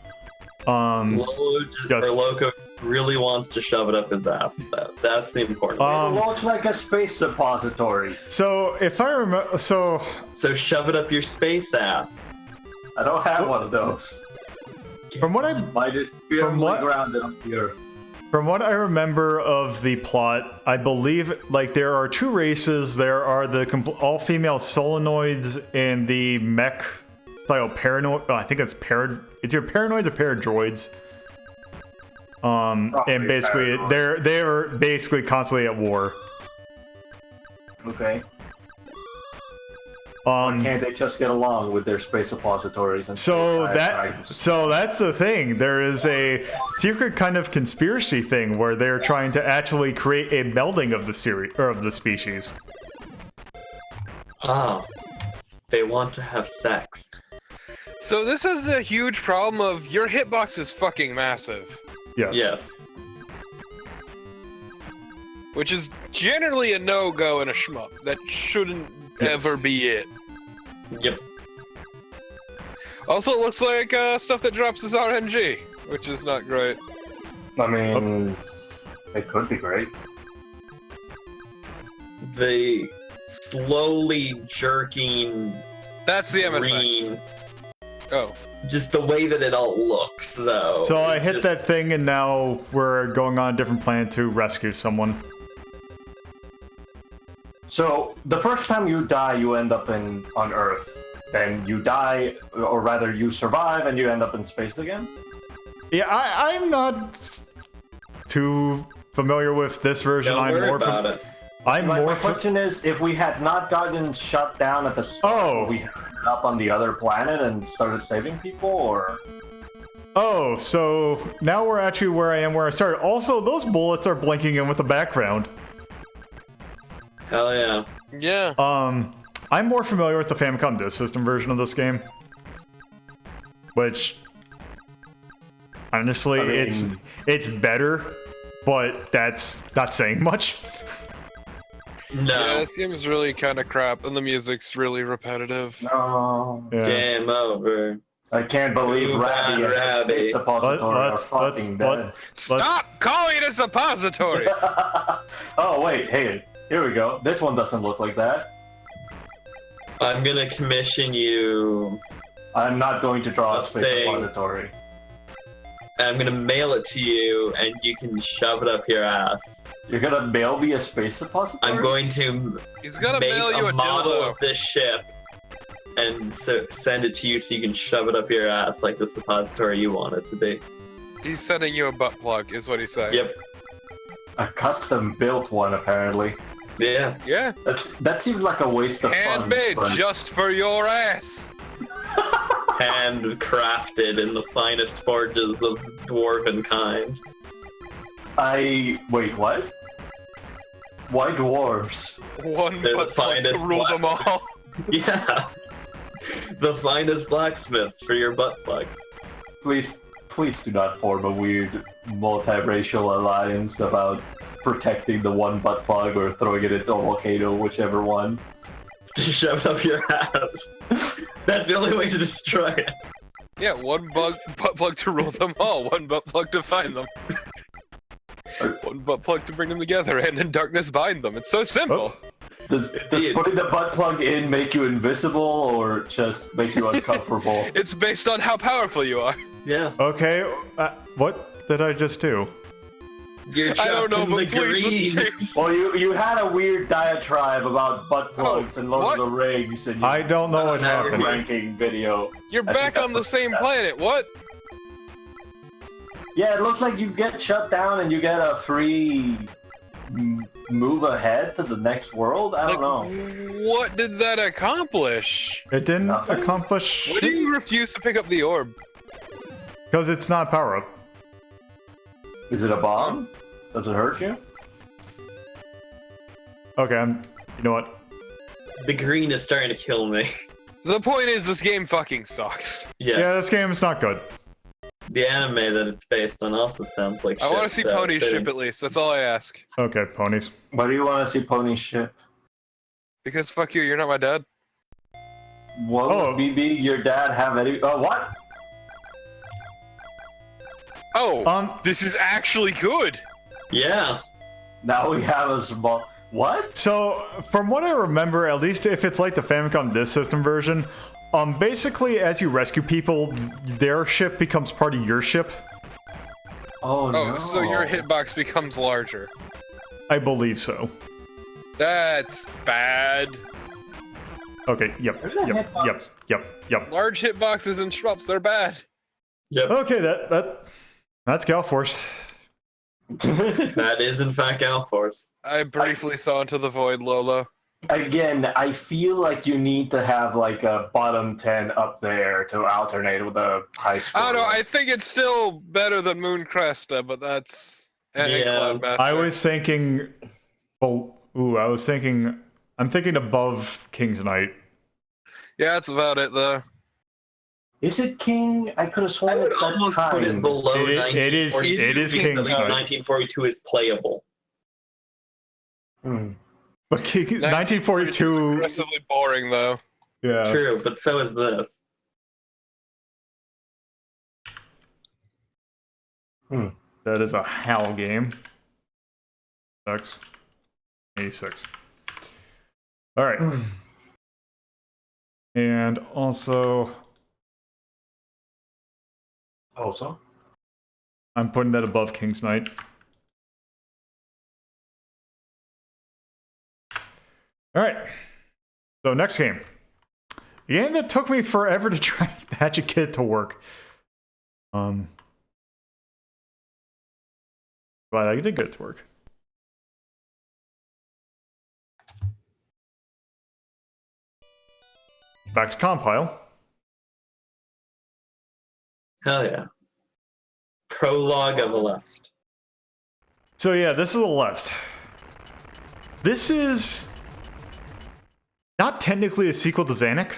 Loco really wants to shove it up his ass. That's the important thing. It looks like a space suppository. So if I remember, so shove it up your space ass. I don't have one of those. From what Mine is firmly grounded on the earth. From what I remember of the plot, I believe like there are 2 races. There are the all-female solenoids and the mech style paranoid. I think it's either paranoids or paradroids. And basically they're basically constantly at war. Okay. Why can't they just get along with their space suppositories? And so that's the thing. There is a secret kind of conspiracy thing where they're trying to actually create a melding of the series or of the species. Oh, they want to have sex. So this is the huge problem of your hitbox is fucking massive. Yes. Which is generally a no-go in a shmup. That shouldn't ever be it. Yep. Also, it looks like stuff that drops is RNG, which is not great. I mean, it could be great. The slowly jerking. That's the MSX. Green. Oh. Just the way that it all looks, though. So I It's hit just- that thing, and now we're going on a different planet to rescue someone. So the first time you die, you end up on Earth. Then you die, or rather, you survive, and you end up in space again. Yeah, I'm not too familiar with this version. Don't I'm worry more about it. I'm My more. question is, if we had not gotten shut down at the start, we ended up on the other planet and started saving people, or? Oh, so now we're actually where I am, where I started. Also, those bullets are blinking in with the background. Hell yeah. Yeah. I'm more familiar with the Famicom Disk System version of this game, which honestly, I mean- it's better, but that's not saying much. Yeah, No. this game is really kind of crap, and the music's really repetitive. No. Yeah. Game over. I can't believe Too bad, Rabby and Rabby. Space Suppository are fucking dead. Stop calling it a suppository! Oh, wait, hey, here we go. This one doesn't look like that. I'm gonna commission you. I'm not going to draw a A Space thing. Suppository. I'm gonna mail it to you, and you can shove it up your ass. You're gonna mail me a Space Suppository? I'm going to He's gonna make mail you a a model dildo. of this ship and send it to you so you can shove it up your ass like the suppository you want it to be. He's sending you a butt plug, is what he's saying. Yep. A custom-built one, apparently. Yeah. Yeah. That seems like a waste of Handmade funds. just for your ass. Handcrafted in the finest forges of dwarven kind. Wait, what? Why dwarves? One They're the butt plug to finest rule them all. Yeah. The finest blacksmiths for your butt plug. Please do not form a weird multiracial alliance about protecting the one butt plug or throwing it into a volcano, whichever one. To shove it up your ass. That's the only way to destroy it. Yeah, one butt plug to rule them all, one butt plug to find them. One butt plug to bring them together, and in darkness bind them. It's so simple. Does putting the butt plug in make you invisible or just make you uncomfortable? It's based on how powerful you are. Yeah. Okay, what did I just do? You're I don't know, trapped but in the please, green. let's change. Well, you had a weird diatribe about butt plugs and Lord what? of the Rings, and I don't know what never happened. mind. ranking video. You're I think back on the that's same what- planet, what? Yeah, it looks like you get shut down and you get a free move ahead to the next world. I don't know. What did that accomplish? It didn't Nothing? accomplish Why do you refuse to pick up the orb? because it's not power up. Is it a bomb? Does it hurt you? Okay, you know what? The green is starting to kill me. The point is, this game fucking sucks. Yes. Yeah, this game is not good. The anime that it's based on also sounds like I shit. want to see so Pony it's fitting. ship at least, that's all I ask. Okay, ponies. Why do you want to see Pony ship? Because fuck you, you're not my dad. What Oh. would BB your dad have any? Oh, what? Oh, this is actually good! Yeah. Now we have a small. What? So, from what I remember, at least if it's like the Famicom Disk System version, basically as you rescue people, their ship becomes part of your ship. Oh, Oh, no. so your hitbox becomes larger. I believe so. That's bad. Okay, yep. Large hitboxes and shmups, they're bad. Yep. Okay, that's Gal Force. That is in fact Galforce. I briefly saw Into the Void, Lolo. Again, I feel like you need to have like a bottom 10 up there to alternate with a high score. I don't know, I think it's still better than Moon Cresta, but that's... and Yeah. Cloudmaster. I was thinking, I'm thinking above King's Knight. Yeah, that's about it, though. Is it King? I could have I sworn would it's that almost put it kind. below It is 1942. King's At least Knight. 1942 is playable. Hmm. But 1942, Aggressively boring, though. yeah. True, but so is this. That is a HAL game. Sucks. 86. Alright. And also, Also, I'm putting that above King's Knight. All right. So next game. A game that took me forever to try to actually get it to work. But I did get it to work. Back to compile. Hell yeah. Prologue of Aleste. So yeah, this is Aleste. This is not technically a sequel to Zanac,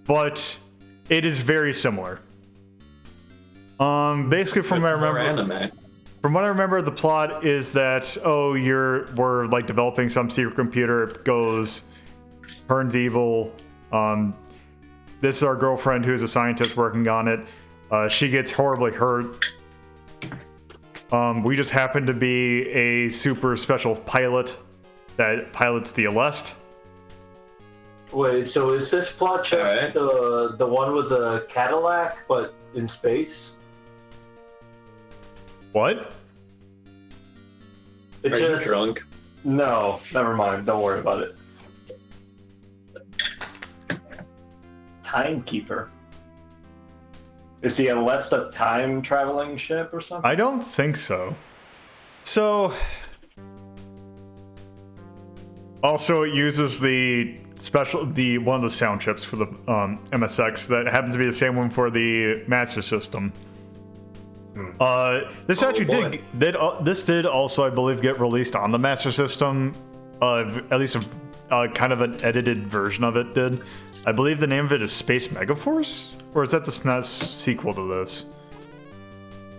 but it is very similar. Basically from what I remember, the plot is that we're like developing some secret computer, it turns evil. This is our girlfriend who's a scientist working on it. She gets horribly hurt. We just happen to be a super special pilot that pilots the Aleste. wait. So is this plot just the one with the Cadillac, but in space? What? It's Are you just drunk? no. Never mind. Don't worry about it. Timekeeper. Is the Aleste a time traveling ship or something? I don't think so. So, also it uses one of the sound chips for the MSX that happens to be the same one for the Master System. This actually did also, I believe, get released on the Master System. At least kind of an edited version of it did. I believe the name of it is Space Megaforce? Or is that the SNES sequel to this?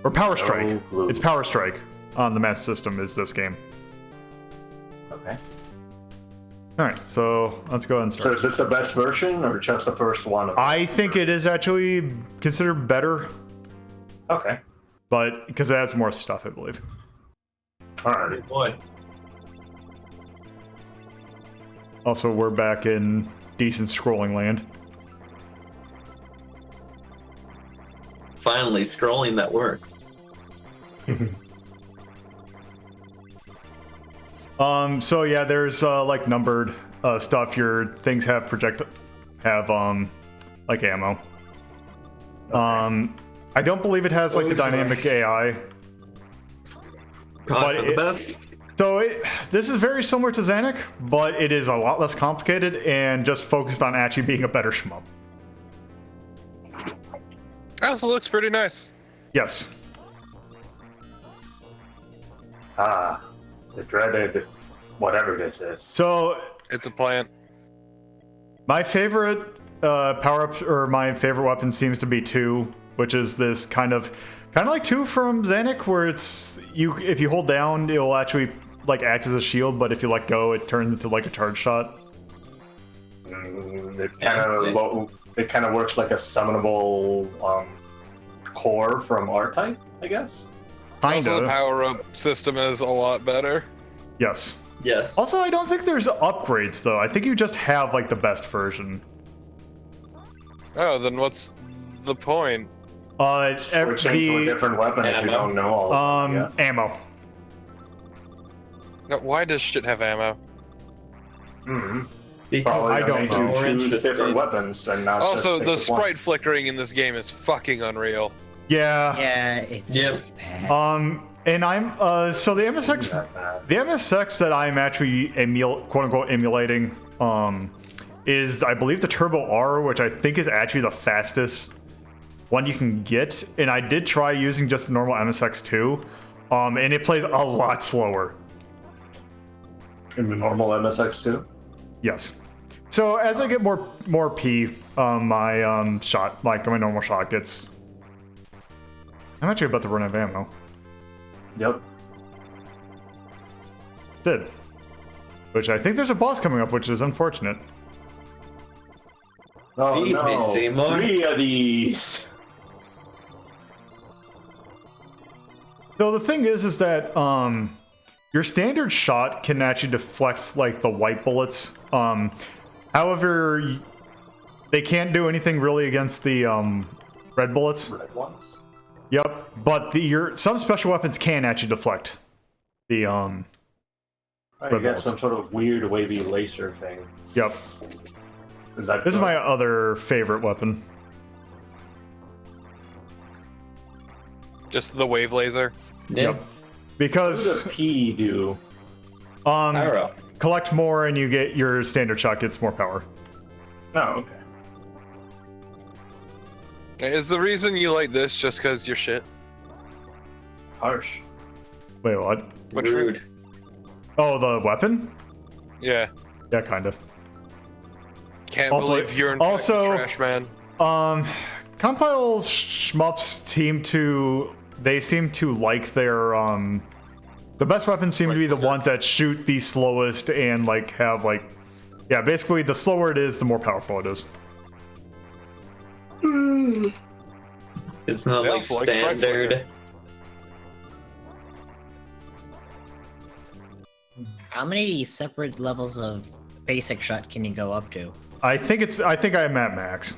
Or Power Strike. No clue. It's Power Strike on the Master System is this game. Okay. Alright, so let's go ahead and So start. is this the best version or just the first one? I think it is actually considered better, Okay. but because it has more stuff, I believe. Alright. Boy. Also, we're back in decent scrolling land. Finally, scrolling that works. So yeah, there's like numbered stuff. Your things have like ammo. I don't believe it has like the dynamic AI. Probably for the it- best. So this is very similar to Zanac, but it is a lot less complicated and just focused on actually being a better shmup. Also looks pretty nice. Yes. Ah, the dreaded whatever this is. So It's a plant. my favorite power-up or my favorite weapon seems to be 2, which is this kind of like 2 from Zanac, where if you hold down, it'll actually like act as a shield, but if you let go, it turns into like a charge shot. It kind of works like a summonable core from R-Type, I guess. Also, the Kinda. power-up system is a lot better. Yes. Yes. Also, I don't think there's upgrades though. I think you just have like the best version. Oh, then what's the point? Switching to a different weapon if you Ammo. don't know all of them, yes. Ammo. No, why does shit have ammo? Mhm. Because Probably I don't makes know. you More choose interesting. different weapons and not Also, just the pick one. sprite flickering in this game is fucking unreal. Yeah. Yeah, it's Yep. really bad. And I'm so the MSX that I'm actually quote unquote emulating is I believe the Turbo R, which I think is actually the fastest one you can get. And I did try using just the normal MSX2, and it plays a lot slower. In the normal MSX2? Yes. So as I get more P, my shot, like my normal shot gets. I'm actually about to run out of ammo. Yep. Did. Which I think there's a boss coming up, which is unfortunate. Oh Feed me, no, Seymour. 3 of these! So the thing is that your standard shot can actually deflect like the white bullets. However, they can't do anything really against the Red bullets. Red ones? Yep, but some special weapons can actually deflect the Oh, you red got bullets. some sort of weird wavy laser thing. Yep. Is that This is good? my other favorite weapon. Just the wave laser. Yeah. Yep. What Because does a P do? Arrow. collect more and you get your standard shot gets more power. Oh, okay. Is the reason you like this just because you're shit? Harsh. Wait, what? Which Rude. Oh, the weapon? Yeah. Yeah, kind of. Can't Also- believe you're in fact also- a trash man. Compile's Shmups seem to like their the best weapons seem to be the ones that shoot the slowest and like have like, yeah, basically the slower it is, the more powerful it is. It's not They like also like Sprite standard. Flicker. How many separate levels of basic shot can you go up to? I think I'm at max.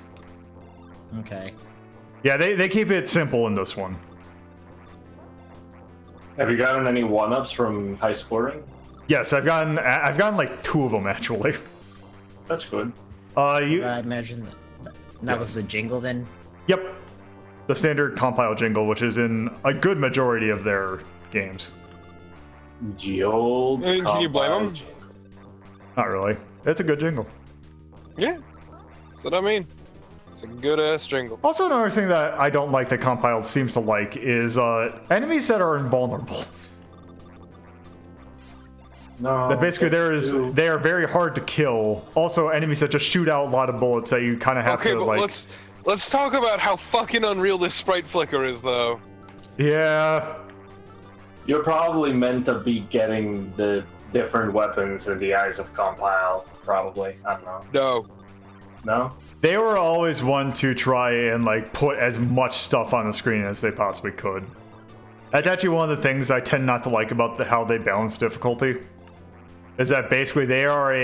Okay. Yeah, they keep it simple in this one. Have you gotten any one-ups from high scoring? Yes, I've gotten like 2 of them actually. That's good. I imagine that was the jingle then. Yep, the standard compile jingle, which is in a good majority of their games. Geold. Can you blame 'em? compile jingle. Not really. It's a good jingle. Yeah. That's what I mean. It's a good ass jingle. Also, another thing that I don't like that compiled seems to like is enemies that are invulnerable. No. That basically that's they are very hard to kill. Also, enemies that just shoot out a lot of bullets that you kind of have Okay, to but like. let's talk about how fucking unreal this sprite flicker is, though. Yeah. You're probably meant to be getting the different weapons in the eyes of compile. Probably. I don't know. No. No. They were always one to try and like put as much stuff on the screen as they possibly could. That's actually one of the things I tend not to like about how they balance difficulty. Is that basically they are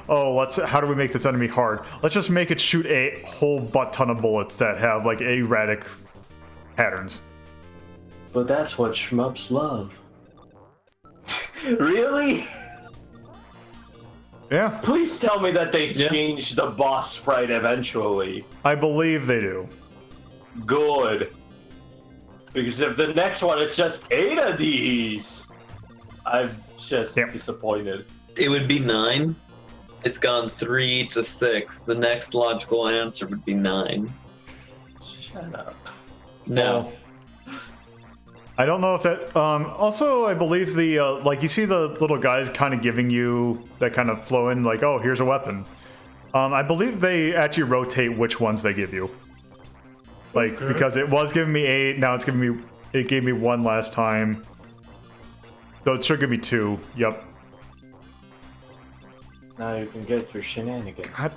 how do we make this enemy hard? Let's just make it shoot a whole butt ton of bullets that have like erratic patterns. But that's what shmups love. Really? Yeah, Please tell me that they changed the boss sprite eventually. I believe they do. Good. Because if the next one is just 8 of these, I'm just Yep. disappointed. It would be 9. It's gone 3 to 6. The next logical answer would be 9. Shut up. No. I don't know if that. Also, I believe the like you see the little guys kind of giving you that kind of flow in, like, oh, here's a weapon. I believe they actually rotate which ones they give you. Like because it was giving me 8, now it's giving me it gave me 1 last time, so it should give me 2. Yep. Now you can get your shenanigans. God.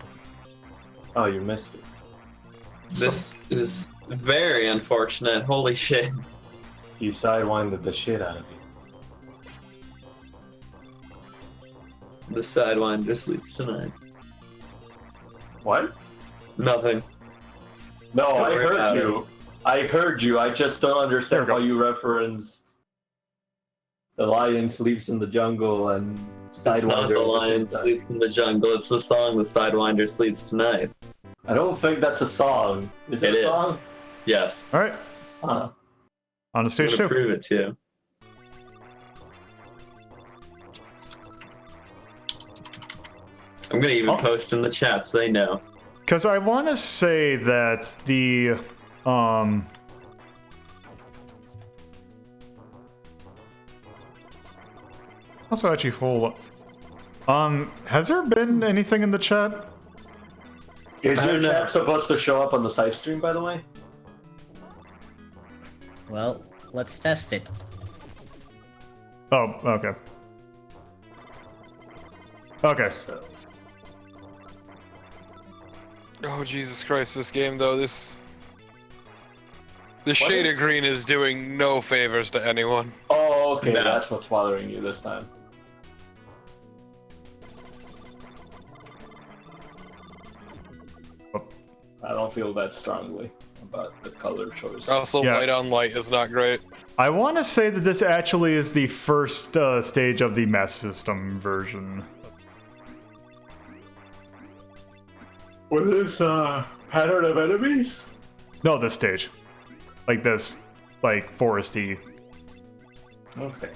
Oh, you missed it. This is very unfortunate. Holy shit. You sidewinded the shit out of you. The Sidewinder sleeps tonight. What? Nothing. No, Don't I worry heard about you. I heard you. I just don't understand There how we go. you referenced the lion sleeps in the jungle and It's not Sidewinder. the at lion same time. sleeps in the jungle. It's the song The Sidewinder Sleeps Tonight. I don't think that's a song. Is it It a is. song? Yes. All right, Huh. on to I'm stage gonna 2. prove it too. I'm gonna even post in the chat so they know. Because I want to say that the also actually hold up. Has there been anything in the chat? Is I your don't know. chat supposed to show up on the side stream, by the way? Well, let's test it. Oh, okay. Okay. So, Oh Jesus Christ! This game, though, this What shade is- of green is doing no favors to anyone. oh, okay, No. that's what's bothering you this time. I don't feel that strongly about the color choice. Also, Yeah. light on light is not great. I want to say that this actually is the first stage of the Master System version. With this pattern of enemies? No, this stage. Like this, like, foresty. Okay.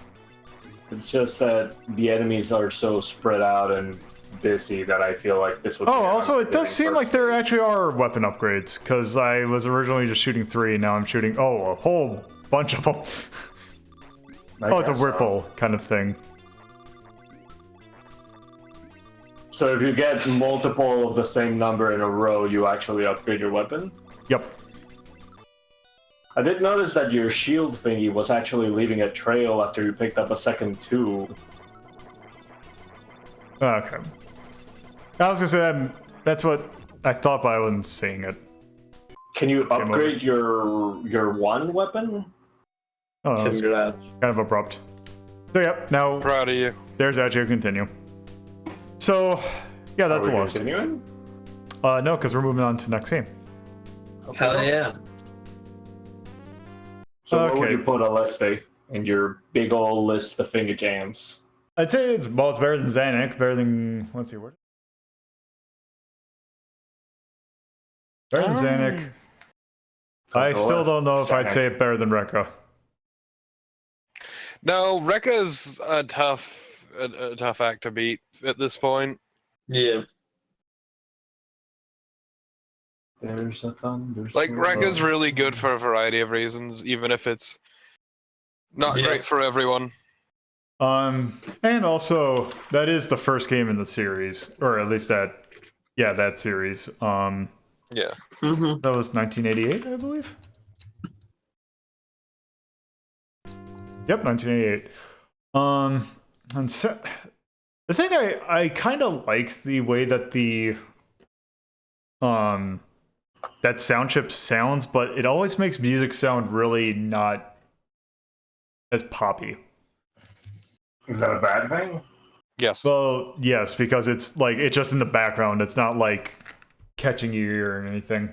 It's just that the enemies are so spread out and busy that I feel like this would Oh, be also, it does fitting seem like there first. actually are weapon upgrades, because I was originally just shooting 3, now I'm shooting, a whole bunch of them. I Oh, it's a guess so. ripple kind of thing. So if you get multiple of the same number in a row, you actually upgrade your weapon? Yep. I did notice that your shield thingy was actually leaving a trail after you picked up a second tube. Okay. I was gonna say that's what I thought, but I wasn't seeing it. Can you upgrade your one weapon? Oh, that was Congrats. kind of abrupt. So yep, now Proud of you. there's actually a continue. So, yeah, that's a Are we loss. continuing? No, because we're moving on to next game. Hell yeah. So where would Okay. you put Aleste in your big old list of finger jams? I'd say it's better than Zanac, better than let's see what. Better than Zanac. I still don't know if I'd say it better than Rekka. No, Rekka's a tough act to beat at this point. Yeah. There's a thunder. Like, Rekka's really good for a variety of reasons, even if it's not Yeah. great for everyone. And also that is the first game in the series, or at least that series. Yeah. Mm-hmm. That was 1988, I believe. Yep, 1988. And the thing I kind of like the way that the that sound chip sounds, but it always makes music sound really not as poppy. Is that a bad thing? Yes. Well, yes, because it's like it's just in the background. It's not like catching your ear or anything.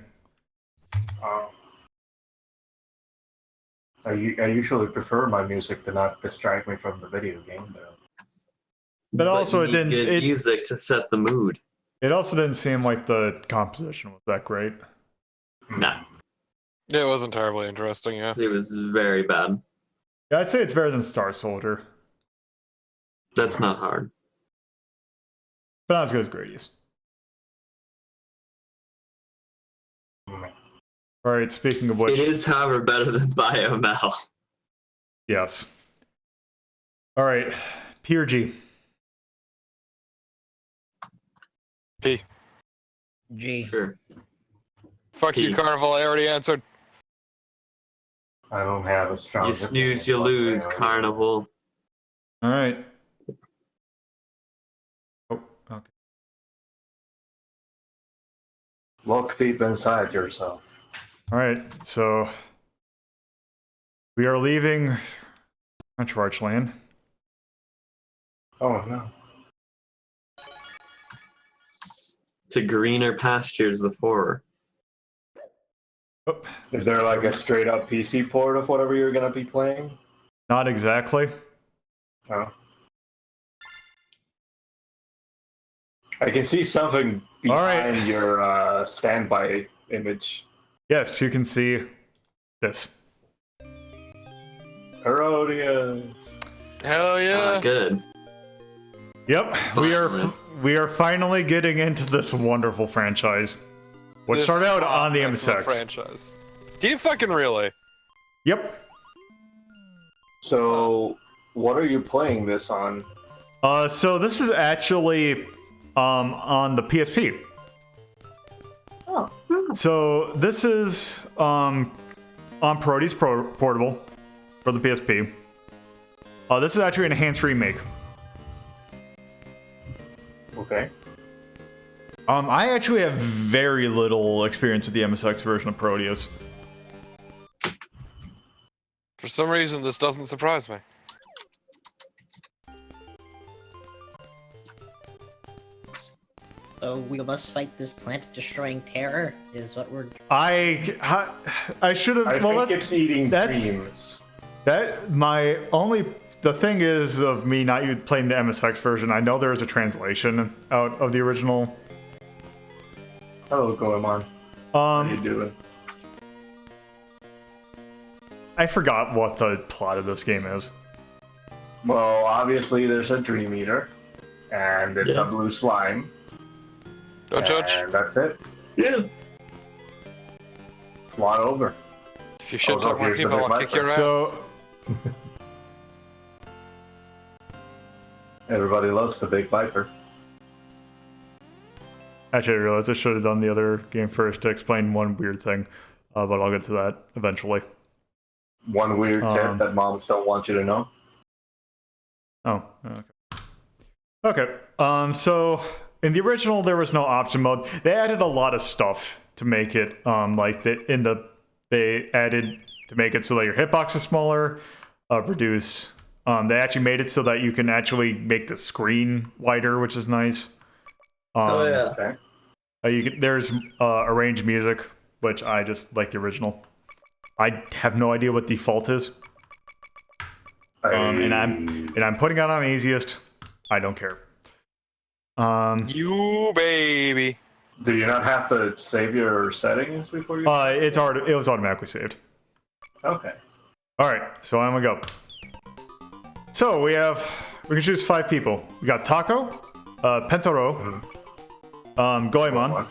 I usually prefer my music to not distract me from the video game, though. But also you it didn't- need good it- music to set the mood. It also didn't seem like the composition was that great. Nah, It wasn't terribly interesting, yeah. it was very bad. Yeah, I'd say it's better than Star Soldier, That's not hard. but not as good as Gradius. All right, speaking of It which, is, however, better than BioML. yes. All right, P or G? P. G. Sure. Fuck P. you, Carnival. I already answered. I don't have a strong. You snooze, you lose, Carnival. All right. Oh, okay. Look deep inside yourself. All right, so we are leaving Retroarch Land. Oh no. To greener pastures of horror. Oh, Is there like a straight up PC port of whatever you're gonna be playing? not exactly. Oh. I can see something All right. behind your standby image. Yes, you can see this. Parodius. Hell yeah. Good. Yep, Finally. we are finally getting into this wonderful franchise. What This started out on the excellent MSX. franchise. Do you fucking really? Yep. So, what are you playing this on? So this is actually on the PSP. Oh. So this is on Parodius Portable for the PSP. This is actually an enhanced remake. Okay. I actually have very little experience with the MSX version of Parodius. For some reason, this doesn't surprise me. So we must fight this planet-destroying terror. Is what we're. I should have. I Well, think it's eating that's- dreams. The thing is of me not playing the MSX version. I know there is a translation out of the original. Hello, Goemon. How you doing? I forgot what the plot of this game is. Well, obviously there's a Dream Eater, and it's a blue slime. Don't judge. And that's it. Yeah. Plot over. If you should Oh, talk more here's the people, big I'll kick your ass. So Everybody loves the Big Viper. actually, I realized I should have done the other game first to explain one weird thing, but I'll get to that eventually. One weird tip that moms don't want you to know. Oh, okay. Okay. So in the original, there was no option mode. They added a lot of stuff to make it they added to make it so that your hitbox is smaller, reduce. They actually made it so that you can actually make the screen wider, which is nice. Oh yeah. Okay. There's arranged music, which I just like the original. I have no idea what default is. And I'm putting it on easiest. I don't care. You baby. Do you not have to save your settings before you? It was automatically saved. Okay. All right, so I'm gonna go. So we can choose 5 people. We got Taco, Pentaro, Goemon,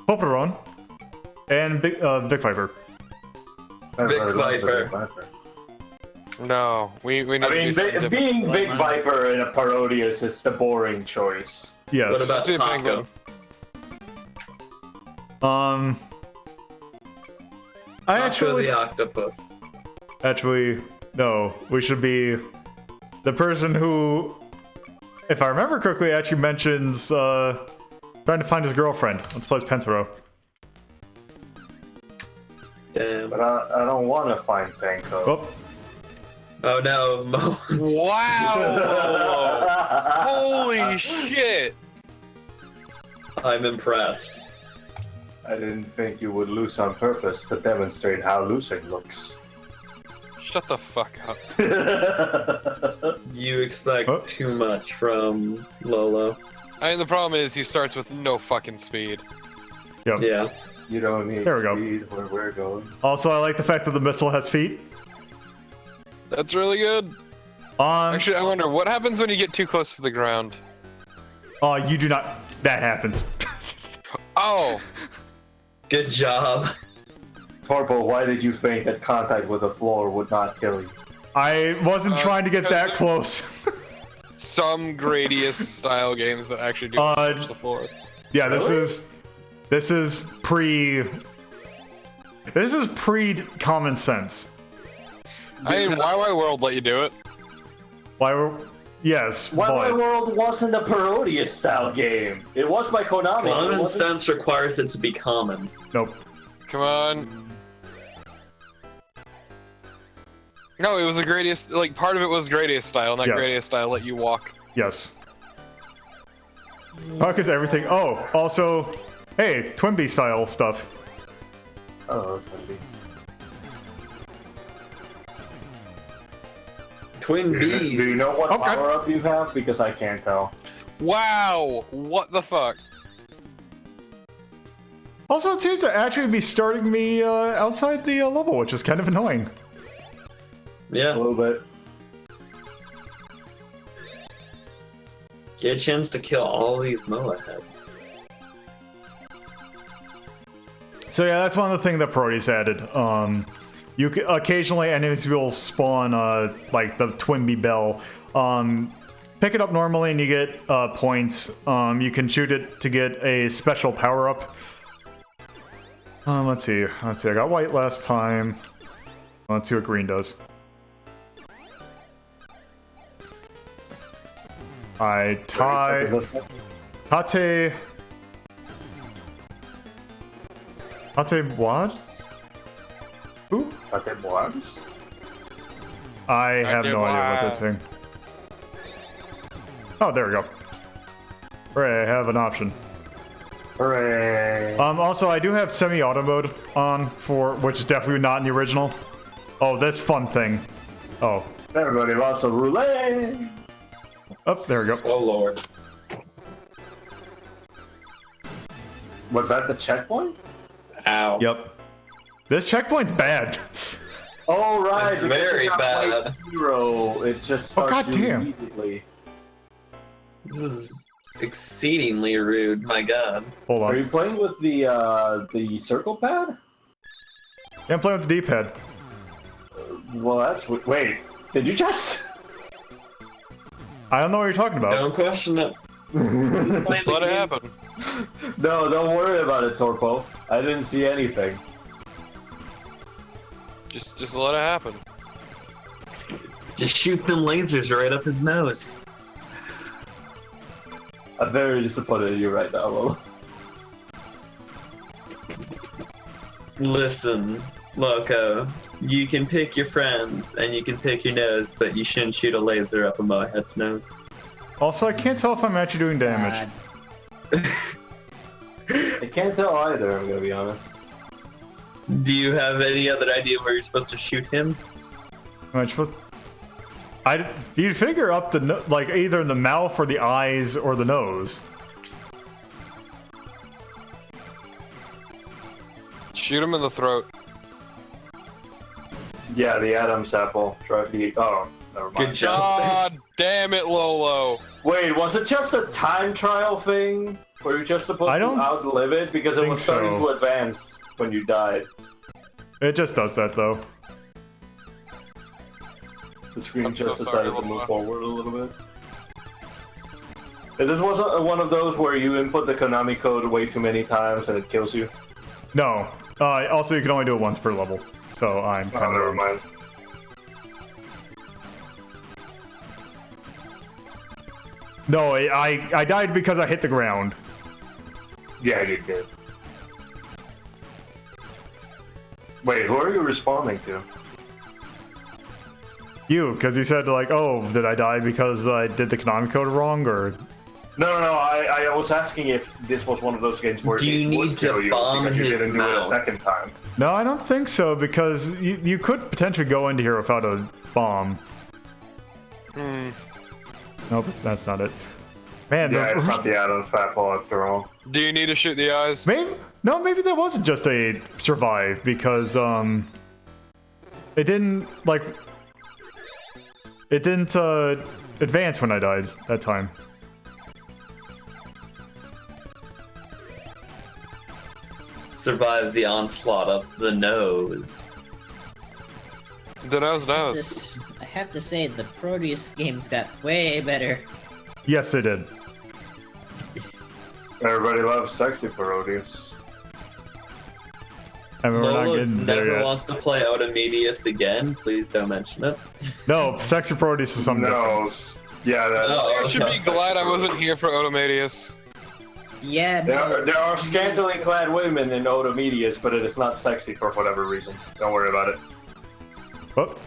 Poperon, and Vic Viper. Big Viper. No, we need I to mean, do something different. being Big Viper in a Parodius is the boring choice. Yes. What about Let's do Taco? Penguin. I Taco the octopus. actually no. We should be the person who, if I remember correctly, actually mentions trying to find his girlfriend. Let's play as Pentaro. Damn. But I don't want to find Panko. Oh, Oh no, Mo. Wow! Holy shit! I'm impressed. I didn't think you would lose on purpose to demonstrate how losing looks. Shut the fuck up. You expect Huh? too much from Lolo. I mean, the problem is he starts with no fucking speed. yep. Yeah. You don't need There we go. speed where we're going. Also, I like the fact that the missile has feet. That's really good. Actually, I wonder what happens when you get too close to the ground. You do not. That happens. Oh, Good job. Torpo, why did you think that contact with the floor would not kill you? I wasn't trying to get that close. some Gradius style games that actually do touch the floor. Yeah, Really? this is pre common sense. I mean, Why World let you do it? Yes, Why My but World wasn't a Parodius style game. It was by Konami. It Common wasn't- sense requires it to be common. nope. Come on. No, it was a Gradius. Like part of it was Gradius style, not Yes. Gradius style let you walk. Yes. Oh, because everything. Oh, also, hey, Twinbee style stuff. Oh, okay. Twin Do Bees. you know what Okay. power up you have? Because I can't tell. Wow! What the fuck? Also, it seems to actually be starting me outside the level, which is kind of annoying. A Yeah. little bit. Get a chance to kill all these Moa heads. So yeah, that's one of the things that Parodius added. Occasionally enemies will spawn like the Twinbee Bell. Pick it up normally and you get points. You can shoot it to get a special power up. Let's see. I got white last time. Let's see what green does. I tie Tate what? Who? What? I have no idea what that's saying. Oh, there we go. Right, I have an option. Hooray! Also, I do have semi-auto mode on for, which is definitely not in the original. Oh, this fun thing. Oh. Everybody loves a roulette! Oh, there we go. Oh lord. Was that the checkpoint? Ow. Yep. This checkpoint's bad. Oh, right. It's because very it's not bad. like Zero. It just starts you goddamn. immediately. This is exceedingly rude. My god. Hold Are on. you playing with the circle pad? Yeah, I'm playing with the D-pad. Well, that's... Wait, did you just... I don't know what you're talking about. Don't question it. Just let it happen. No, don't worry about it, Torpo. I didn't see anything. Just let it happen. Just shoot them lasers right up his nose. I'm very disappointed in you right now, Lola. Listen, Loco. You can pick your friends and you can pick your nose, but you shouldn't shoot a laser up a Mohead's nose. Also, I can't tell if I'm actually doing damage. I can't tell either, I'm gonna be honest. Do you have any other idea where you're supposed to shoot him? Am I supposed... You'd figure up the like either in the mouth or the eyes or the nose. Shoot him in the throat. Yeah, the Adam's apple. Try to eat. Oh, never mind. Good job. God damn it, Lolo. Wait, was it just a time trial thing? Were you just supposed I to don't outlive it? Because it think was starting so. to advance when you died. It just does that though. The screen I'm just so sorry, decided to move Lola. forward a little bit. If this wasn't one of those where you input the Konami code way too many times and it kills you. No. Also, you can only do it once per level. So I'm Oh, kind never of... mind. No, I died because I hit the ground. Yeah, you did. Wait, who are you responding to? You, because you said like, oh, did I die because I did the Konami code wrong, or... No, I was asking if this was one of those games where Do you it would need to kill you bomb because you his didn't do it a mouth? second time. No, I don't think so, because you could potentially go into here without a bomb. Nope, that's not it. Man, Yeah, it's not the Adam's apple after all. Do you need to shoot the eyes? maybe that wasn't just a survive, because it didn't advance when I died that time. Survive the onslaught of the nose. The nose. I have to say, the Parodius games got way better. Yes, they did. Everybody loves sexy Parodius. I mean, we're not Lola getting there never yet. wants to play Automedius again. Please don't mention it. No, Sexy Parodius is something different. No, yeah, that. Oh, I should be glad I wasn't here for Automedius. Yeah, There are scantily clad women in Automedius, but it is not sexy for whatever reason. Don't worry about it. Oh.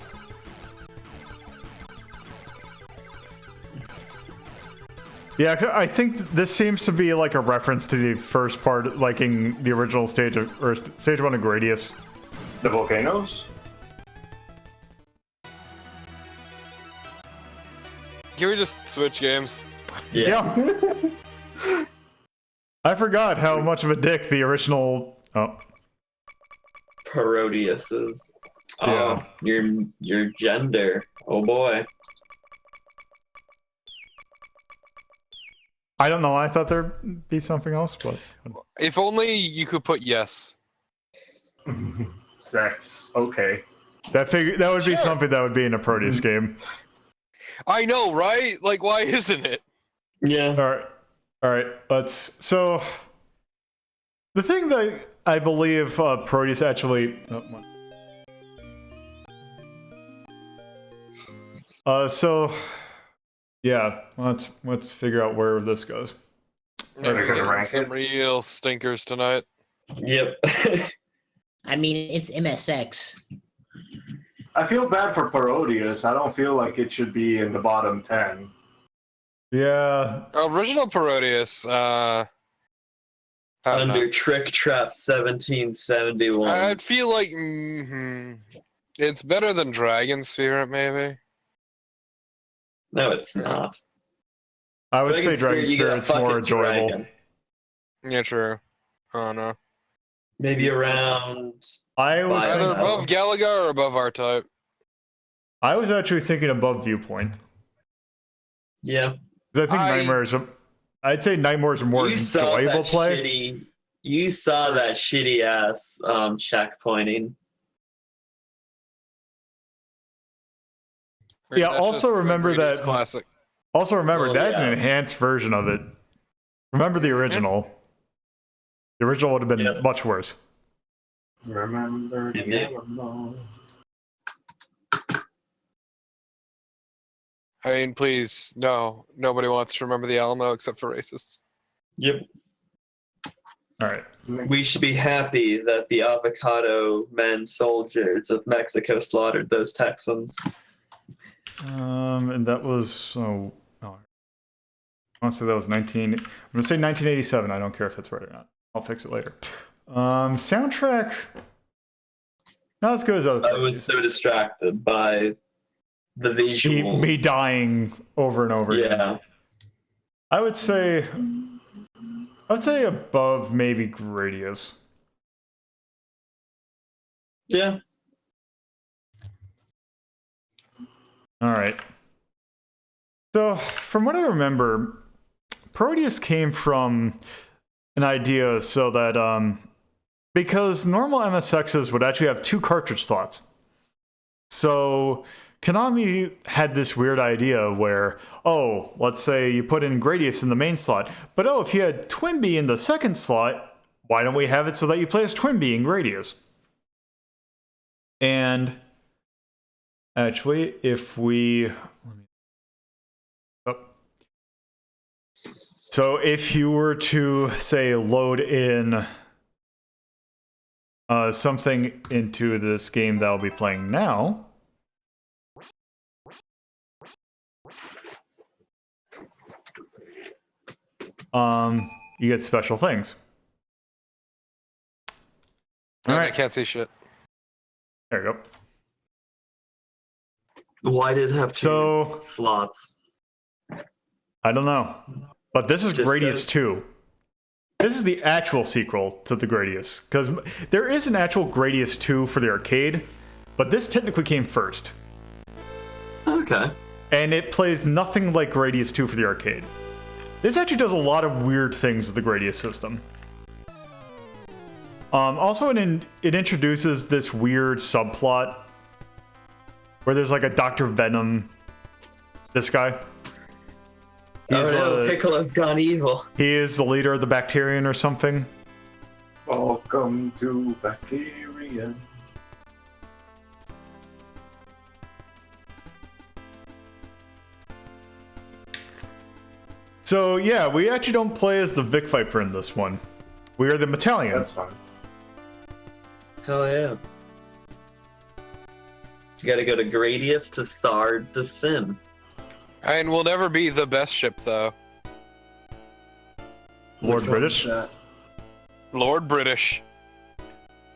Yeah, I think this seems to be like a reference to the first part, like in the original stage of, or stage 1 of Gradius. The volcanoes? Can we just switch games? Yeah. I forgot how much of a dick the original. Oh. Parodius is. Yeah. Oh, your gender. Oh boy. I don't know. I thought there'd be something else, but If only you could put yes. Sex. Okay. that would be Sure. something that would be in a Proteus game. I know, right? Like, why isn't it? Yeah. All right. So the thing that I believe Proteus actually. So yeah, let's figure out where this goes. We're gonna getting rank some it. real stinkers tonight. Yep. I mean, it's MSX. I feel bad for Parodius. I don't feel like it should be in the bottom 10. Yeah. Original Parodius, I don't know. Under Trick Trap 1771. I'd feel like it's better than Dragon Spirit, maybe. No, it's not. I would say Dragon you got Spirit's more fucking enjoyable. dragon. Yeah, true. I don't know. Maybe around. I was Either Either know. above Galaga or above R-Type. I was actually thinking above Viewpoint. Yeah. 'Cause I think Nightmares. I'd say Nightmares are more You saw enjoyable that play. shitty. You saw that shitty ass checkpointing. Yeah, That's also just remember Gradius that- classic. Also, remember Well, that's yeah. an enhanced version of it. Remember the original. The original would have been Yeah. much worse. Remember the Yeah. Alamo. I mean, please, no. Nobody wants to remember the Alamo except for racists. Yep. All right. We should be happy that the avocado men soldiers of Mexico slaughtered those Texans. And that was I want to say that was 19. I'm gonna say 1987. I don't care if that's right or not. I'll fix it later. Soundtrack not as good as other. I was so distracted by the visuals. me dying over and over again. Yeah. I would say above maybe Gradius. Yeah. All right. So, from what I remember, Parodius came from an idea so that because normal MSXs would actually have 2 cartridge slots. So, Konami had this weird idea where, let's say you put in Gradius in the main slot, but if you had Twinbee in the second slot, why don't we have it so that you play as Twinbee in Gradius? And actually, if we... So if you were to, say, load in something into this game that I'll be playing now... you get special things. All I right, can't see shit. there you go. Why did it have 2 So- slots? I don't know. But this is Just Gradius does- 2. This is the actual sequel to the Gradius. Because there is an actual Gradius 2 for the arcade, but this technically came first. Okay. And it plays nothing like Gradius 2 for the arcade. This actually does a lot of weird things with the Gradius system. Also, it introduces this weird subplot where there's like a Dr. Venom. This guy. Piccolo's gone evil. He is the leader of the Bacterian or something. Welcome to Bacteria. So yeah, we actually don't play as the Vic Viper in this one. We are the Battalion. That's fine. Hell yeah. You gotta go to Gradius to Sard to Sin. And we'll never be the best ship, though. Lord Which one British? is that? Lord British.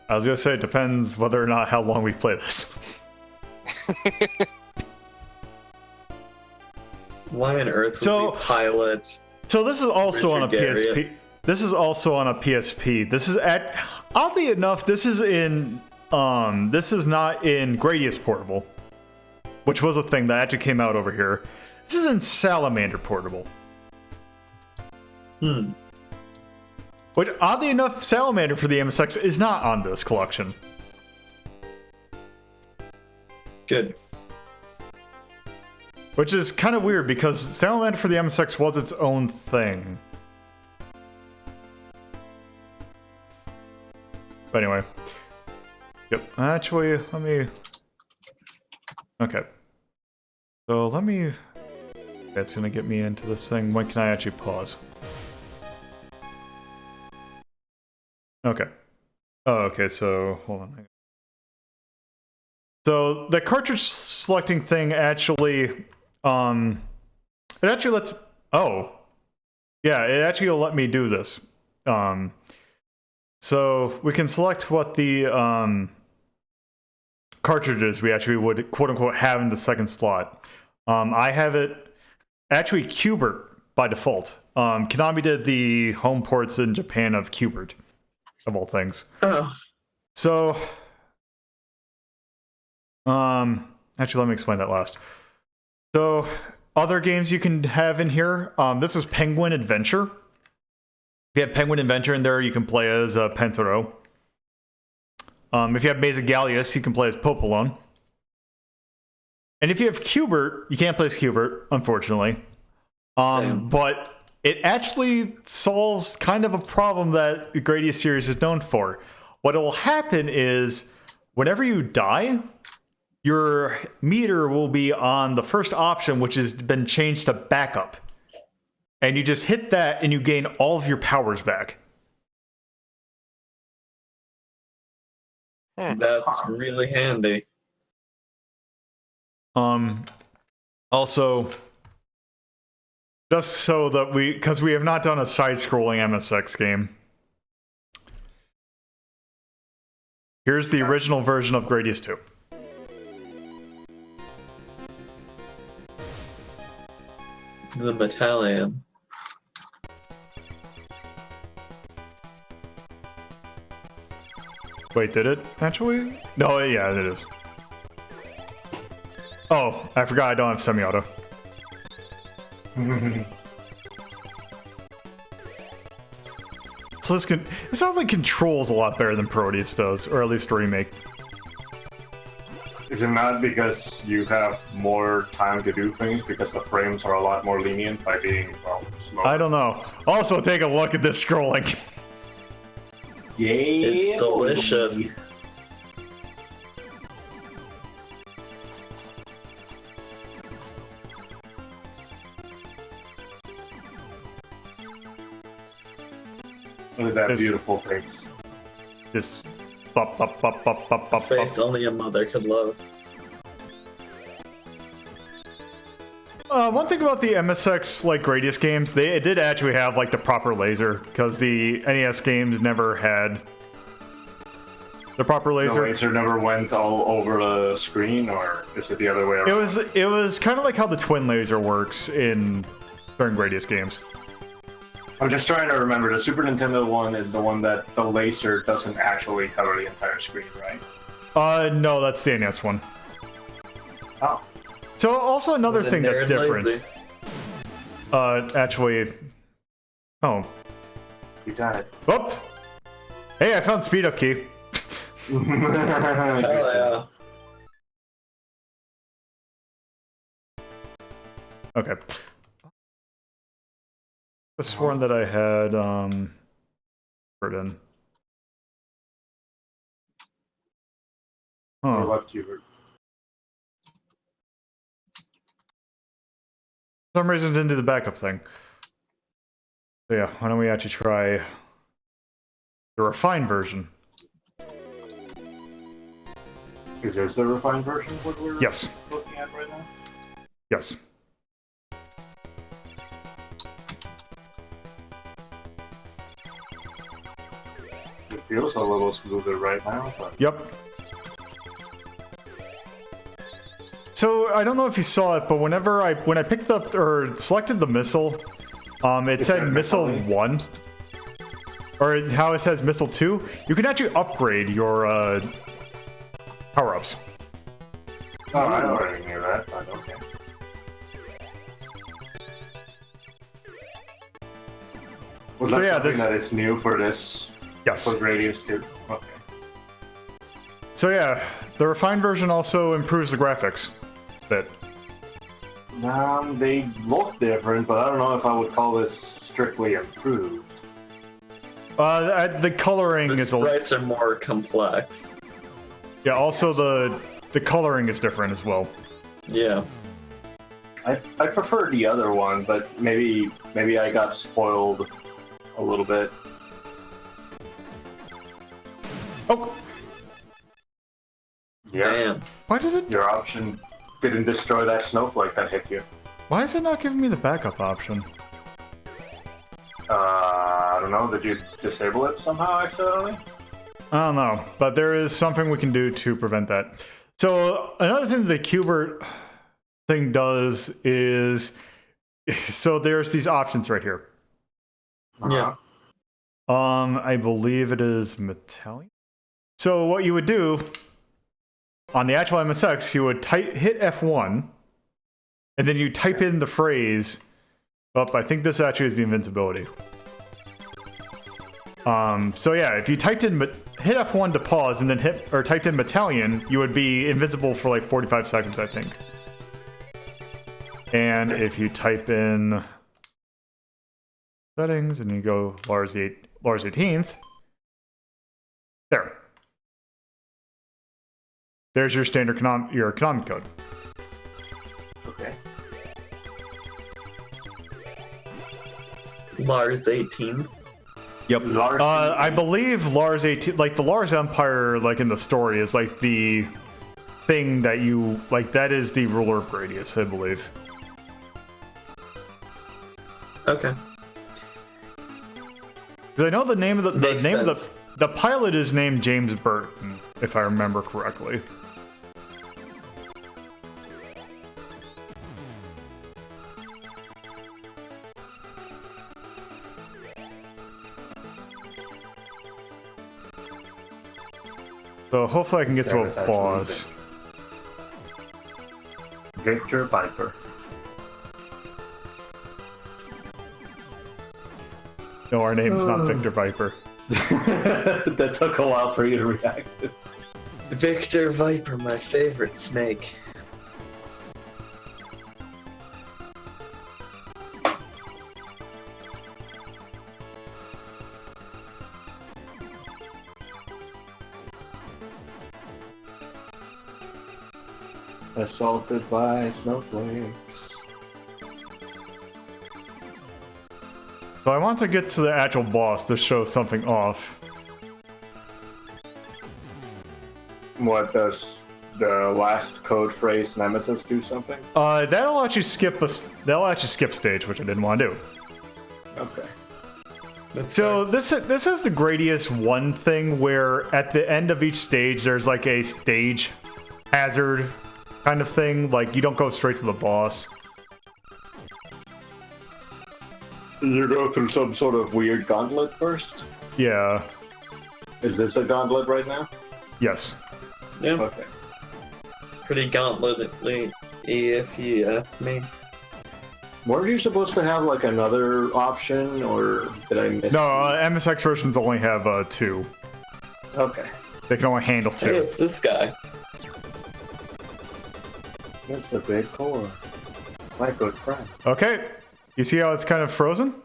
I was gonna say it depends whether or not how long we play this. Why on earth would So- we pilot? So this is also on a Richard PSP. Garriott. This is also on a PSP. This is oddly enough, this is this is not in Gradius Portable, which was a thing that actually came out over here. This is in Salamander Portable. Which, oddly enough, Salamander for the MSX is not on this collection. Good. Which is kind of weird because Salamander for the MSX was its own thing. But anyway. Yep. Actually, let me... Okay. So let me... That's gonna get me into this thing. When can I actually pause? Okay. Oh, okay, so... Hold on. So the cartridge selecting thing actually... It actually lets... Oh. Yeah, it actually will let me do this. So we can select what the cartridges we actually would quote unquote have in the second slot. I have it actually Qbert by default. Konami did the home ports in Japan of Qbert, of all things. Oh. So, actually, let me explain that last. So, other games you can have in here. This is Penguin Adventure. If you have Penguin Adventure in there, you can play as Pentaro. If you have Maze of Gallius, you can play as Popolone. And if you have Qbert, you can't play as Qbert, unfortunately. But it actually solves kind of a problem that the Gradius series is known for. What will happen is, whenever you die, your meter will be on the first option, which has been changed to backup. And you just hit that, and you gain all of your powers back. That's really handy. Also, just so that because we have not done a side-scrolling MSX game. Here's the original version of Gradius 2. The battalion. Wait, did it actually? No, yeah, it is. Oh, I forgot I don't have semi-auto. So this sounds like controls a lot better than Parodius does, or at least Remake. Is it not because you have more time to do things because the frames are a lot more lenient by being, well, slower? I don't know. Also, take a look at this scrolling. Yeah, It's delicious. Look at that It's- beautiful face. Just bop, bop, bop, bop, bop, bop, Face bop. only a mother could love. One thing about the MSX like Gradius games, it did actually have like the proper laser, because the NES games never had the proper The laser. laser never went all over the screen, or is it the other way around? It was kind of like how the twin laser works in certain Gradius games. I'm just trying to remember. The Super Nintendo one is the one that the laser doesn't actually cover the entire screen, right? No, that's the NES one. Oh. So also another thing that's Legendary different. lazy. Actually, oh, You died. whoop. Hey, I found speed up key. Hell yeah. Okay. I sworn that I had put in. Or Huh. what, Hubert? For some reason, it didn't do the backup thing. So yeah, why don't we actually try the refined version? Is this the refined version of what we're Yes. looking at right now? Yes. It feels a little smoother right now, but Yep. So I don't know if you saw it, but when I picked up or selected the missile, it said said missile missile 1, or how it says missile 2. You can actually upgrade your power-ups. oh, I already knew that, but okay. Was So that yeah, something this- that is new for this, Yes. for Gradius too? Okay. So yeah, the refined version also improves the graphics a bit. They look different, but I don't know if I would call this strictly improved. The coloring The is a sprites are more complex. yeah. Also the coloring is different as well. Yeah. I prefer the other one, but maybe I got spoiled a little bit. Oh, Yeah, Damn. why did it? your option didn't destroy that snowflake that hit you. Why is it not giving me the backup option? I don't know. Did you disable it somehow accidentally? I don't know, but there is something we can do to prevent that. So another thing the Cubert thing does is, so there's these options right here. Yeah. I believe it is Metallic. So what you would do on the actual MSX, you would hit F1, and then you type in the phrase. I think this actually is the invincibility. So yeah, if you typed in hit F1 to pause and then typed in Battalion, you would be invincible for like 45 seconds, I think. And if you type in settings and you go Lars 18th, there's your standard economic code. Okay. Lars 18. Yep. Lars I believe Lars 18, like the Lars Empire, like in the story, is like the thing that you like. That is the ruler of Gradius, I believe. Okay. Because I know the name of Makes sense. the pilot is named James Burton, if I remember correctly. So hopefully I can get to a boss. Victor Viper. No, our name's not Victor Viper. That took a while for you to react. Victor Viper, my favorite snake. Assaulted by snowflakes. So I want to get to the actual boss to show something off. What does the last code phrase Nemesis do something? That'll actually skip stage, which I didn't want to do. Okay. So this is the Gradius 1 thing where at the end of each stage there's like a stage hazard kind of thing, like you don't go straight to the boss. You go through some sort of weird gauntlet first? Yeah. Is this a gauntlet right now? Yes. Yeah. Okay. Pretty gauntletly, if you ask me. Weren't you supposed to have like another option, or did I miss? No, MSX versions only have 2. Okay. They can only handle 2. Hey, it's this guy. That's the big core. My good friend. Okay. You see how it's kind of frozen?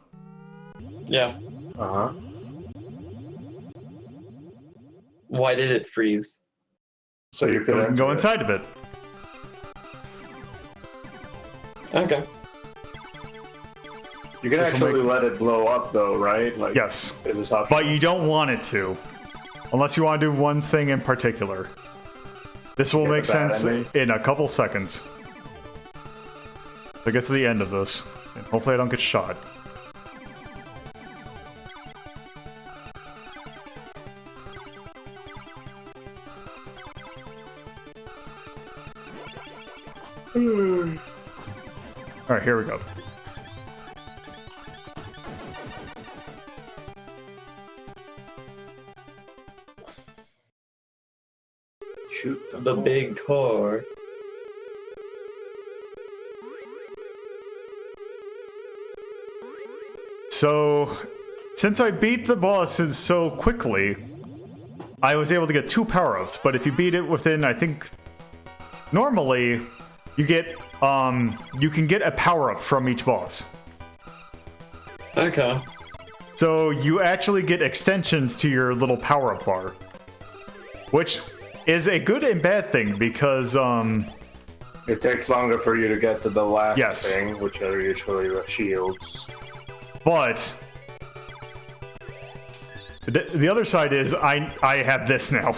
Yeah. Uh huh. Why did it freeze? So you You can can go inside of it. Okay. You can This will actually make- let it blow up though, right? Like, Yes. is this option? But you don't want it to. Unless you want to do one thing in particular. This will Get make the bad sense ending. in a couple seconds. So get to the end of this. And hopefully I don't get shot. Alright, here we go. Shoot them. The big core. So, since I beat the bosses so quickly, I was able to get 2 power-ups, but if you beat it within, I think, normally, you get, you can get a power-up from each boss. Okay. So you actually get extensions to your little power-up bar, which is a good and bad thing because, It takes longer for you to get to the last Yes. thing, which are usually the shields. but the other side is I have this now.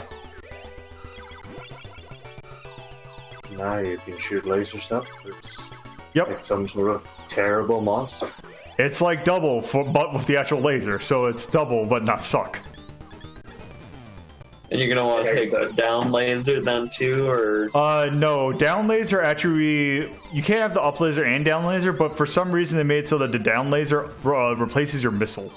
Now you can shoot laser stuff. It's Yep. like some sort of terrible monster. It's like double, but with the actual laser, so it's double, but not suck. And you're gonna want to take a down laser then too, or No, down laser actually, you can't have the up laser and down laser, but for some reason they made it so that the down laser replaces your missile.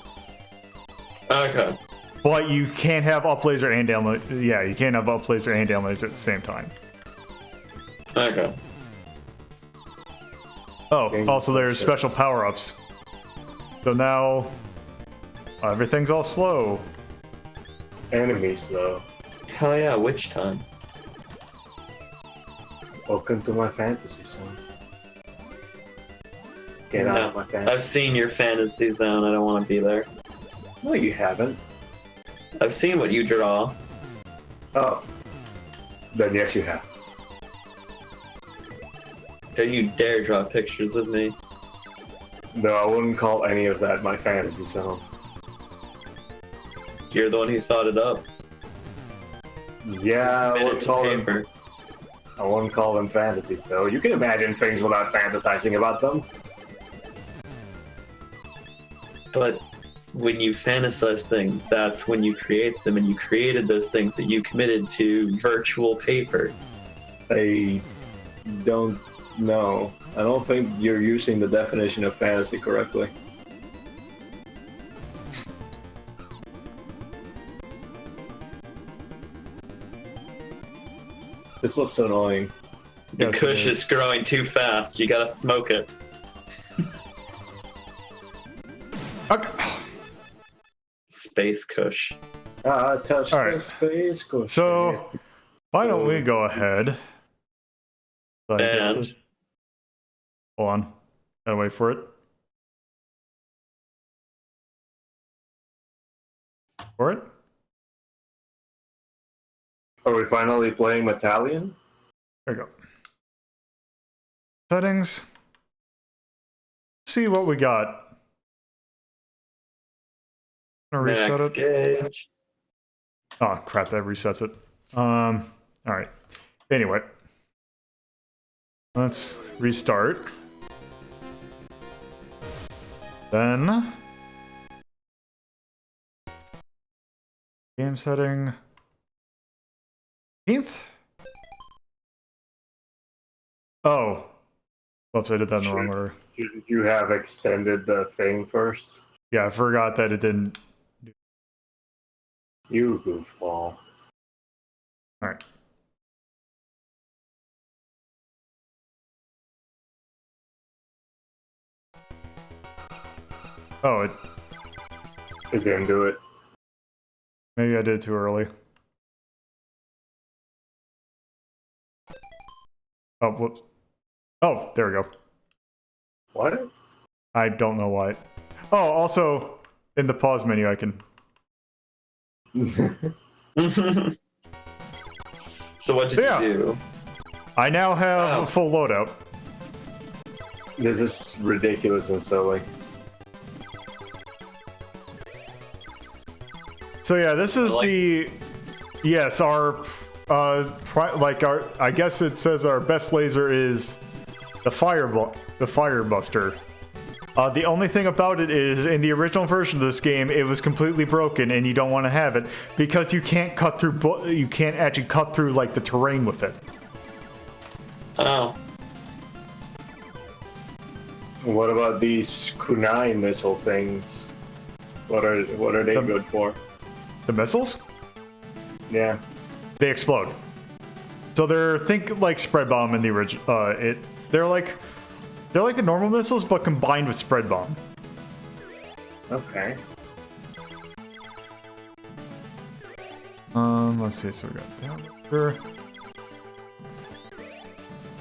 okay. But you can't have up laser and down laser. Yeah, you can't have up laser and down laser at the same time. Okay. Oh, also there's special power-ups. So now everything's all slow. Enemies, though. Hell yeah, witch time. Welcome to my fantasy zone. Get out of my fantasy. I've seen your fantasy zone. I don't want to be there. No, you haven't. I've seen what you draw. Oh. Then yes, you have. Don't you dare draw pictures of me. No, I wouldn't call any of that my fantasy zone. You're the one who thought it up. Yeah, Made it to paper. I wouldn't call them fantasies, though. You can imagine things without fantasizing about them. But when you fantasize things, that's when you create them, and you created those things that you committed to virtual paper. I don't know. I don't think you're using the definition of fantasy correctly. This looks so annoying. The Yes, kush it is growing too fast. You gotta smoke it. Okay. Space kush. I touched All right. the space cushion. So why don't we go ahead? And Hold on. Gotta wait for it. For it? Are we finally playing Metallion? There we go. Settings. See what we got. Gonna reset next it. gauge. Oh crap, that resets it. Alright. Anyway. Let's restart. Then game setting 15th. Oh. Whoops, I did that in the wrong order. You have extended the thing first? Yeah, I forgot that it didn't. You goofball. Alright. Oh, It didn't do it. maybe I did it too early. Oh, whoops. Oh, there we go. What? I don't know why. Oh, also, in the pause menu, I can... So what did Yeah. you do? I now have Oh. a full loadout. This is ridiculous and silly. So yeah, this is like- the... Yes, our... I guess it says our best laser is the Firebuster. The only thing about it is, in the original version of this game, it was completely broken, and you don't want to have it because you can't cut through. You can't actually cut through like the terrain with it. Oh, What about these kunai missile things? What are they good for? The missiles, Yeah. they explode. So think like spread bomb in the original. They're like the normal missiles, but combined with spread bomb. Okay. Let's see. So we got down here.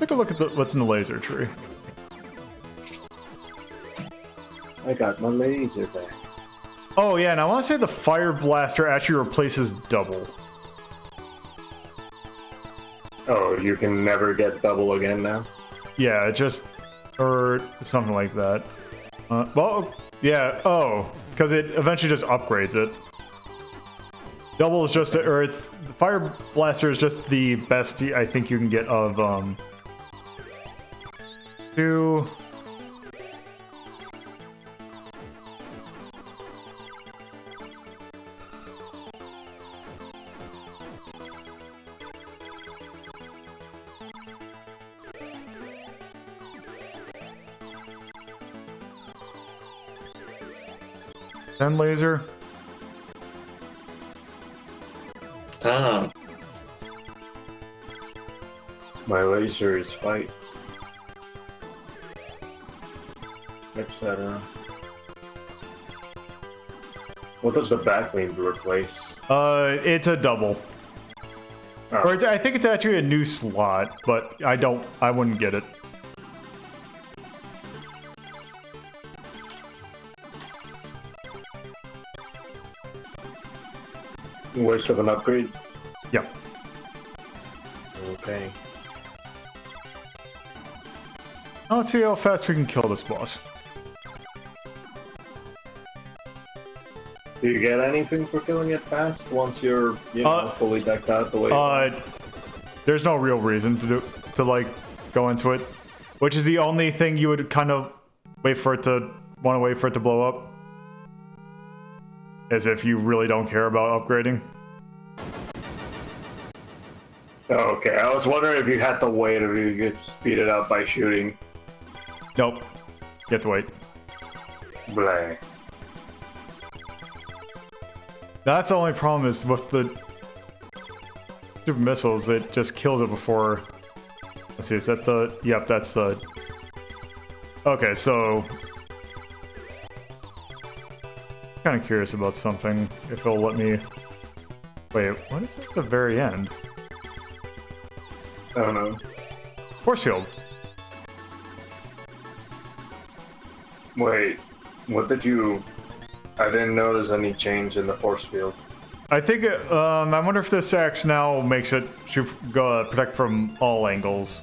Take a look at what's in the laser tree. I got my laser back. Oh yeah, and I want to say the fire blaster actually replaces double. Oh, you can never get double again now? Yeah, it just or something like that. Well, yeah. Oh, because it eventually just upgrades it. Double is just, or it's the fire blaster is just the best I think you can get of 10 laser. Ah, My laser is fight. Etc. What does the back mean to replace? It's a double. Oh. Or I think it's actually a new slot, but I wouldn't get it. Waste of an upgrade? Yep. Okay. Now let's see how fast we can kill this boss. Do you get anything for killing it fast once you're, fully decked out the way? There's no real reason to like go into it, which is the only thing you would kind of want to wait for it to blow up, as if you really don't care about upgrading. Okay, I was wondering if you had to wait or you could speed it up by shooting. Nope, you have to wait. Blah. That's the only problem is with the super missiles, it just kills it before. Let's see, is that the... Yep, that's the... Okay, so... Kind of curious about something, if it'll let me... Wait, what is at the very end? I don't know. Force field. Wait, what did you... I didn't notice any change in the force field. I think, I wonder if this axe now makes it protect from all angles.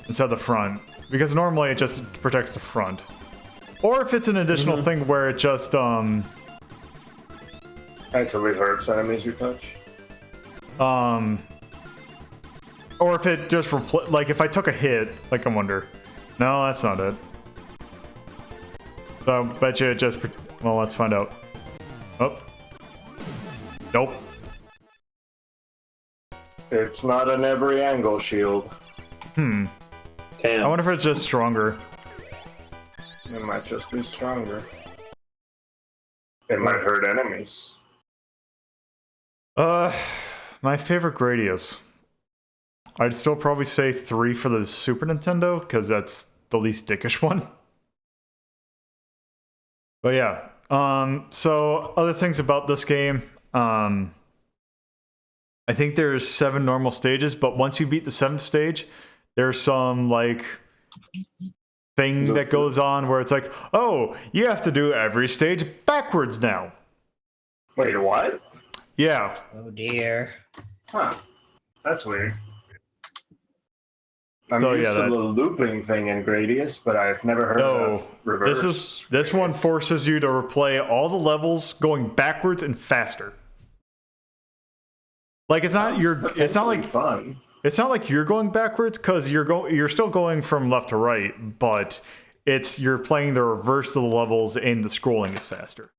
Instead of the front. Because normally it just protects the front. Or if it's an additional thing where it just, Actually hurts enemies you touch. or if it just like if I took a hit, like I wonder. No, that's not it. So bet you it just well, let's find out. Oh. Nope. It's not an every angle shield. I damn. wonder if it's just stronger. It might just be stronger. It might hurt enemies. My favorite Gradius. I'd still probably say 3 for the Super Nintendo, because that's the least dickish one. But yeah, so other things about this game, I think there's 7 normal stages, but once you beat the 7th stage, there's some, like, thing that goes on where it's like, oh, you have to do every stage backwards now. Wait, what? Yeah. Oh dear. Huh. That's weird. I'm So, used yeah, to the looping thing in Gradius, but I've never heard of reverse. This one forces you to replay all the levels going backwards and faster. Like it's not fun. It's not like you're going backwards because you're still going from left to right, but you're playing the reverse of the levels and the scrolling is faster.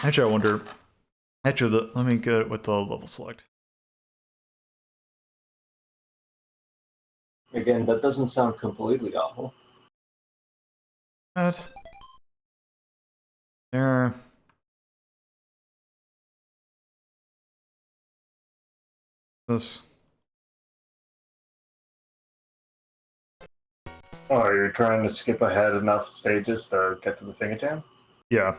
Actually, I wonder. Actually, let me get it with the level select. Again, that doesn't sound completely awful. That. There. This. Oh, you're trying to skip ahead enough stages to get to the finger jam? Yeah.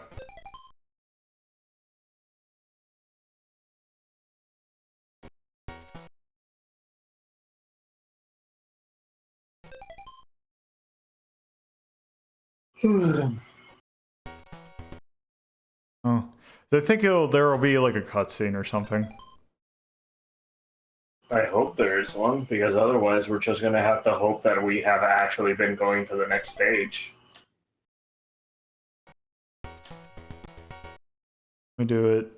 Oh, I think there will be like a cutscene or something. I hope there is one, because otherwise we're just gonna have to hope that we have actually been going to the next stage. Let me do it.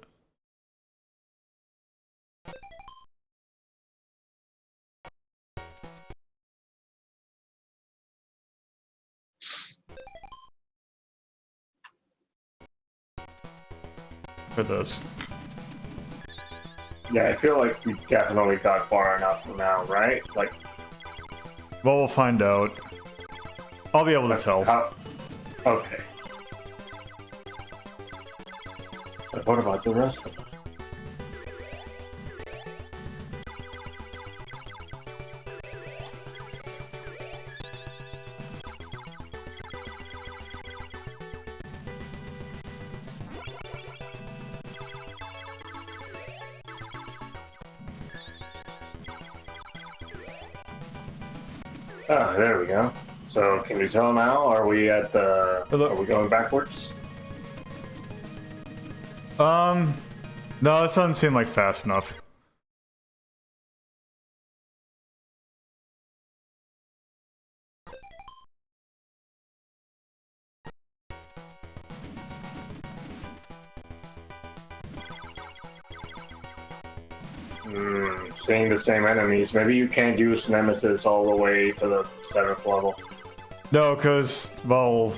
For this. Yeah, I feel like we definitely got far enough now, right? Like, Well, we'll find out. I'll be able to tell. Okay. But what about the rest of us? Ah, there we go. So, can you tell now? Are we at the... Hello. Are we going backwards? No, this doesn't seem like fast enough. Seeing the same enemies. Maybe you can't use Nemesis all the way to the 7th level. No, because, well,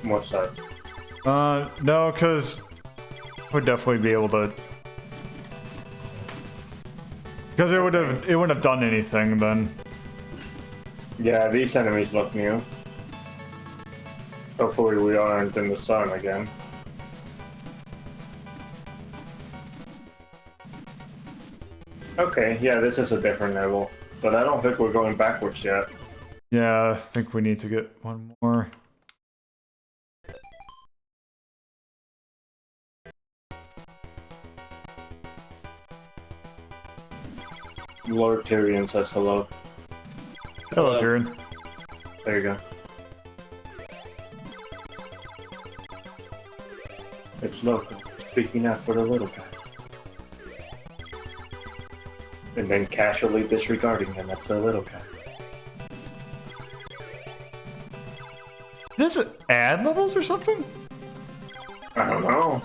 What's that? no, because would definitely be able to, because it wouldn't have done anything then. Yeah, these enemies look new. Hopefully we aren't in the sun again. Okay, yeah, this is a different level. But I don't think we're going backwards yet. Yeah, I think we need to get one more. Lord Tyrion says hello. Hello, Tyrion. There you go. It's Loco, speaking out for the little guy. And then casually disregarding him, that's the little guy. This is ad levels or something? I don't know.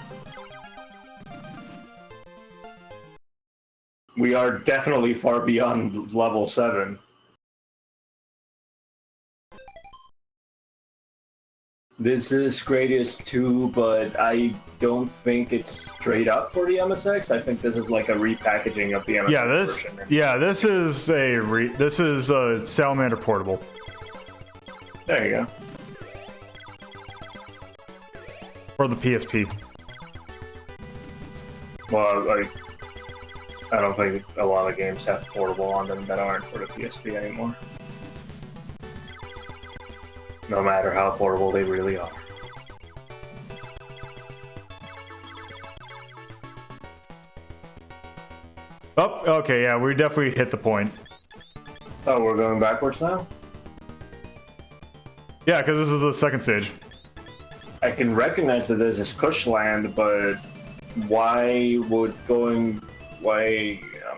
We are definitely far beyond level 7. This is Gradius 2, but I don't think it's straight up for the MSX. I think this is like a repackaging of the MSX version. This is a Salamander portable. There you go. For the PSP. Well, like, I don't think a lot of games have portable on them that aren't for the PSP anymore. No matter how portable they really are. Oh, okay, yeah, we definitely hit the point. Oh, we're going backwards now? Yeah, because this is the second stage. I can recognize that this is Cushland, but why would going... Why... I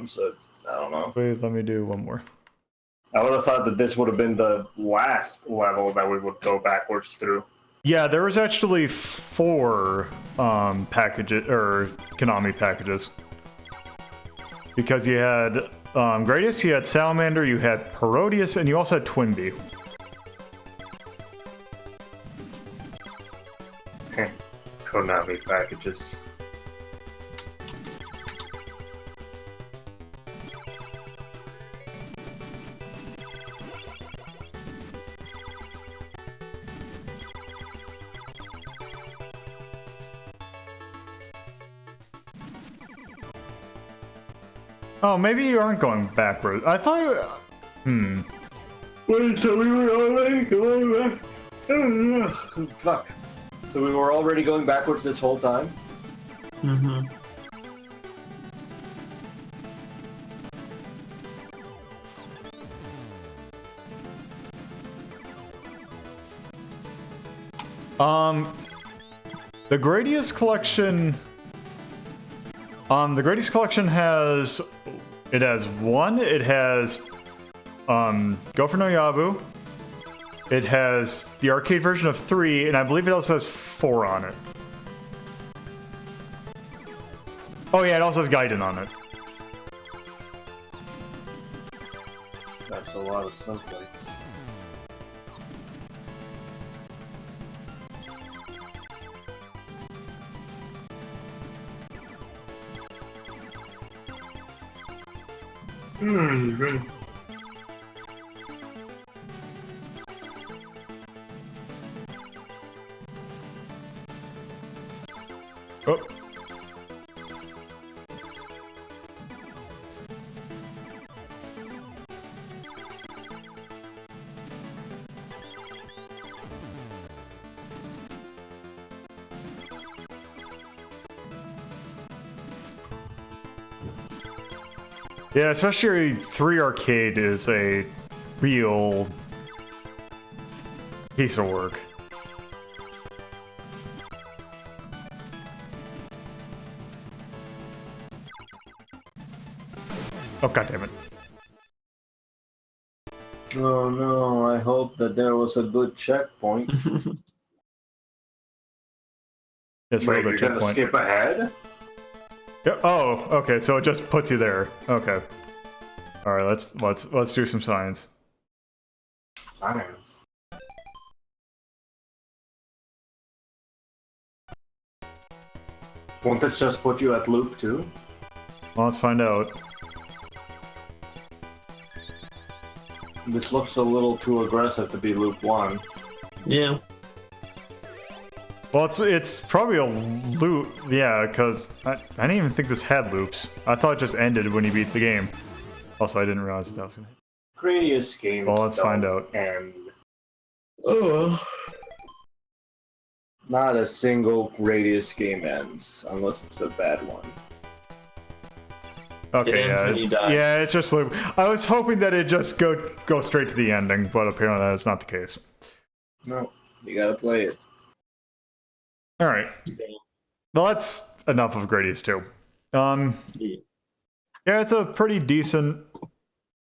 don't know. Wait, let me do one more. I would have thought that this would have been the last level that we would go backwards through. Yeah, there was actually 4 packages, or Konami packages. Because you had Gradius, you had Salamander, you had Parodius, and you also had Twinbee. Konami packages. Oh, maybe you aren't going backwards. I thought you... Wait, so we were already going back? Fuck. So we were already going backwards this whole time? Mm-hmm. The Gradius collection... the Gradius collection has... It has 1, it has... Gopher no Yabu. It has the arcade version of 3, and I believe it also has 4 on it. Oh yeah, it also has Gaiden on it. That's a lot of snowflakes. Oh. Yeah, especially 3 Arcade is a real piece of work. Oh, God damn it. Oh no, I hope that there was a good checkpoint. Yes, Wait, real you're good gonna checkpoint. skip ahead? Yeah, oh, okay, so it just puts you there. Okay. Alright, let's do some science. Science. Won't this just put you at loop 2? Well, let's find out. This looks a little too aggressive to be loop 1. Yeah. Well, it's probably a loop, yeah, because I didn't even think this had loops. I thought it just ended when you beat the game. Also, I didn't realize that was gonna. Gradius games Well, let's find out. And Oh. Not a single Gradius game ends, unless it's a bad one. Okay, It ends yeah, when you die. yeah, it's just loop. I was hoping that it just go straight to the ending, but apparently that's not the case. No, you gotta play it. All right, well, that's enough of Gradius 2. Yeah, it's a pretty decent.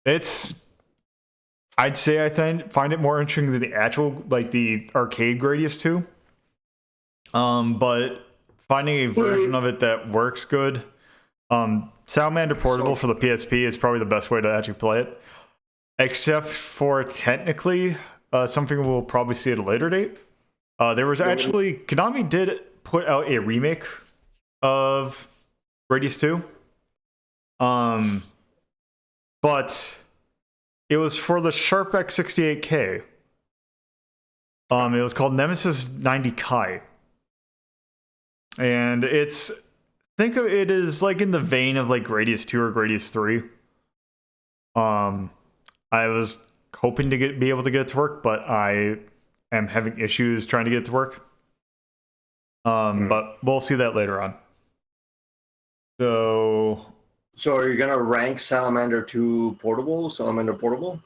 I'd say find it more interesting than the actual, like the arcade Gradius 2. But finding a version of it that works good. Salamander Portable for the PSP is probably the best way to actually play it. Except for technically, something we'll probably see at a later date. There was actually, Konami did put out a remake of Gradius 2. But it was for the Sharp X68K. It was called Nemesis 90 Kai. And think of it as like in the vein of like Gradius 2 or Gradius 3. I was hoping to be able to get it to work, but I am having issues trying to get it to work. But we'll see that later on. So are you gonna rank Salamander to Portable? Salamander Portable?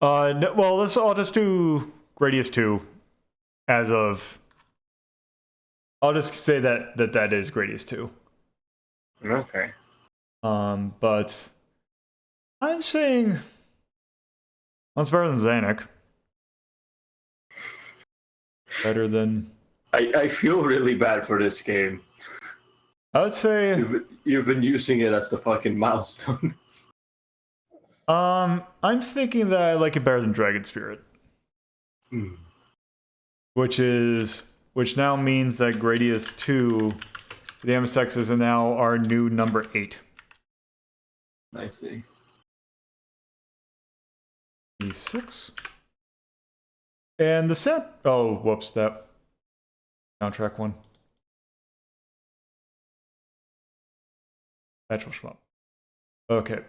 no, well, I'll just do Gradius 2 as of. I'll just say that is Gradius 2. Okay. But I'm saying one's better than Zanac. Better than. I feel really bad for this game. I would say. You've been using it as the fucking milestone. I'm thinking that I like it better than Dragon Spirit. Which now means that Gradius 2, the MSX is now our new number 8. I see. E6. And the sound. Oh, whoops, that soundtrack one. Actual Shmup. Okay.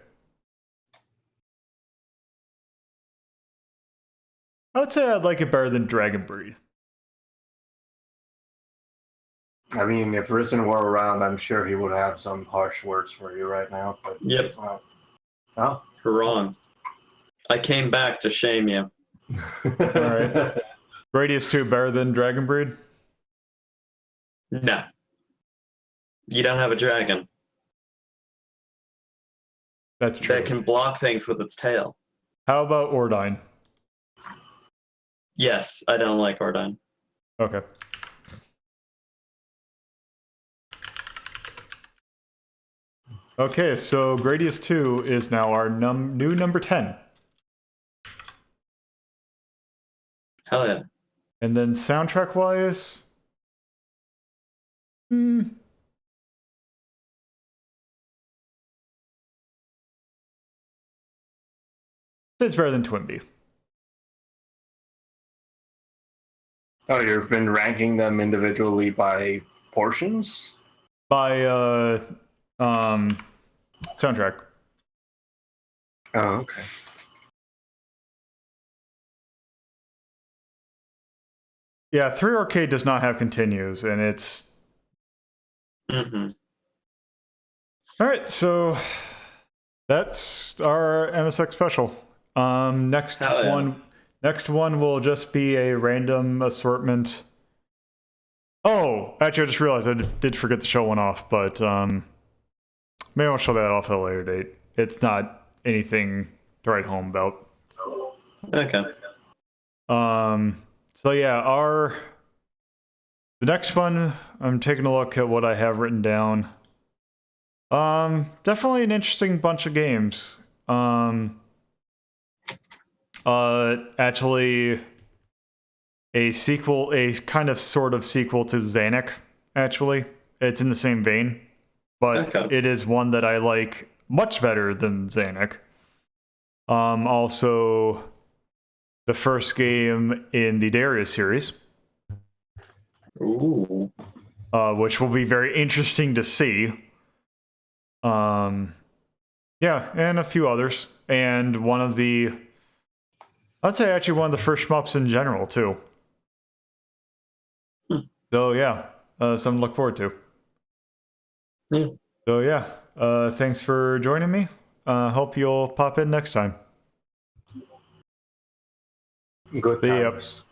I would say I'd like it better than Dragon Breed. I mean, if Risen were around, I'm sure he would have some harsh words for you right now, but Yep. it's not. Oh? You're wrong. I came back to shame you. Alright. Gradius 2 better than Dragon Breed? No. You don't have a dragon That's true. that can block things with its tail. How about Ordine? Yes, I don't like Ordine. Okay. Okay, so Gradius 2 is now our new number 10. Hell yeah. And then soundtrack-wise... It's better than Twinbee. Oh, you've been ranking them individually by portions? By soundtrack. Oh, okay. Yeah, 3 Arcade does not have continues, and it's... Mm-hmm. Alright, so that's our MSX special. Next Hell yeah. next one will just be a random assortment. Oh, actually, I just realized I did forget to show one off, but maybe I'll show that off at a later date. It's not anything to write home about. Okay. So yeah, the next one, I'm taking a look at what I have written down. Definitely an interesting bunch of games. Actually, a kind of sort of sequel to Zanac, actually. It's in the same vein, but Okay. it is one that I like much better than Zanac. Also, the first game in the Darius series, Ooh. which will be very interesting to see. Yeah, and a few others, and I'd say actually one of the first shmups in general too. So yeah, something to look forward to. Yeah. So yeah, thanks for joining me. Hope you'll pop in next time. Good See ya. times.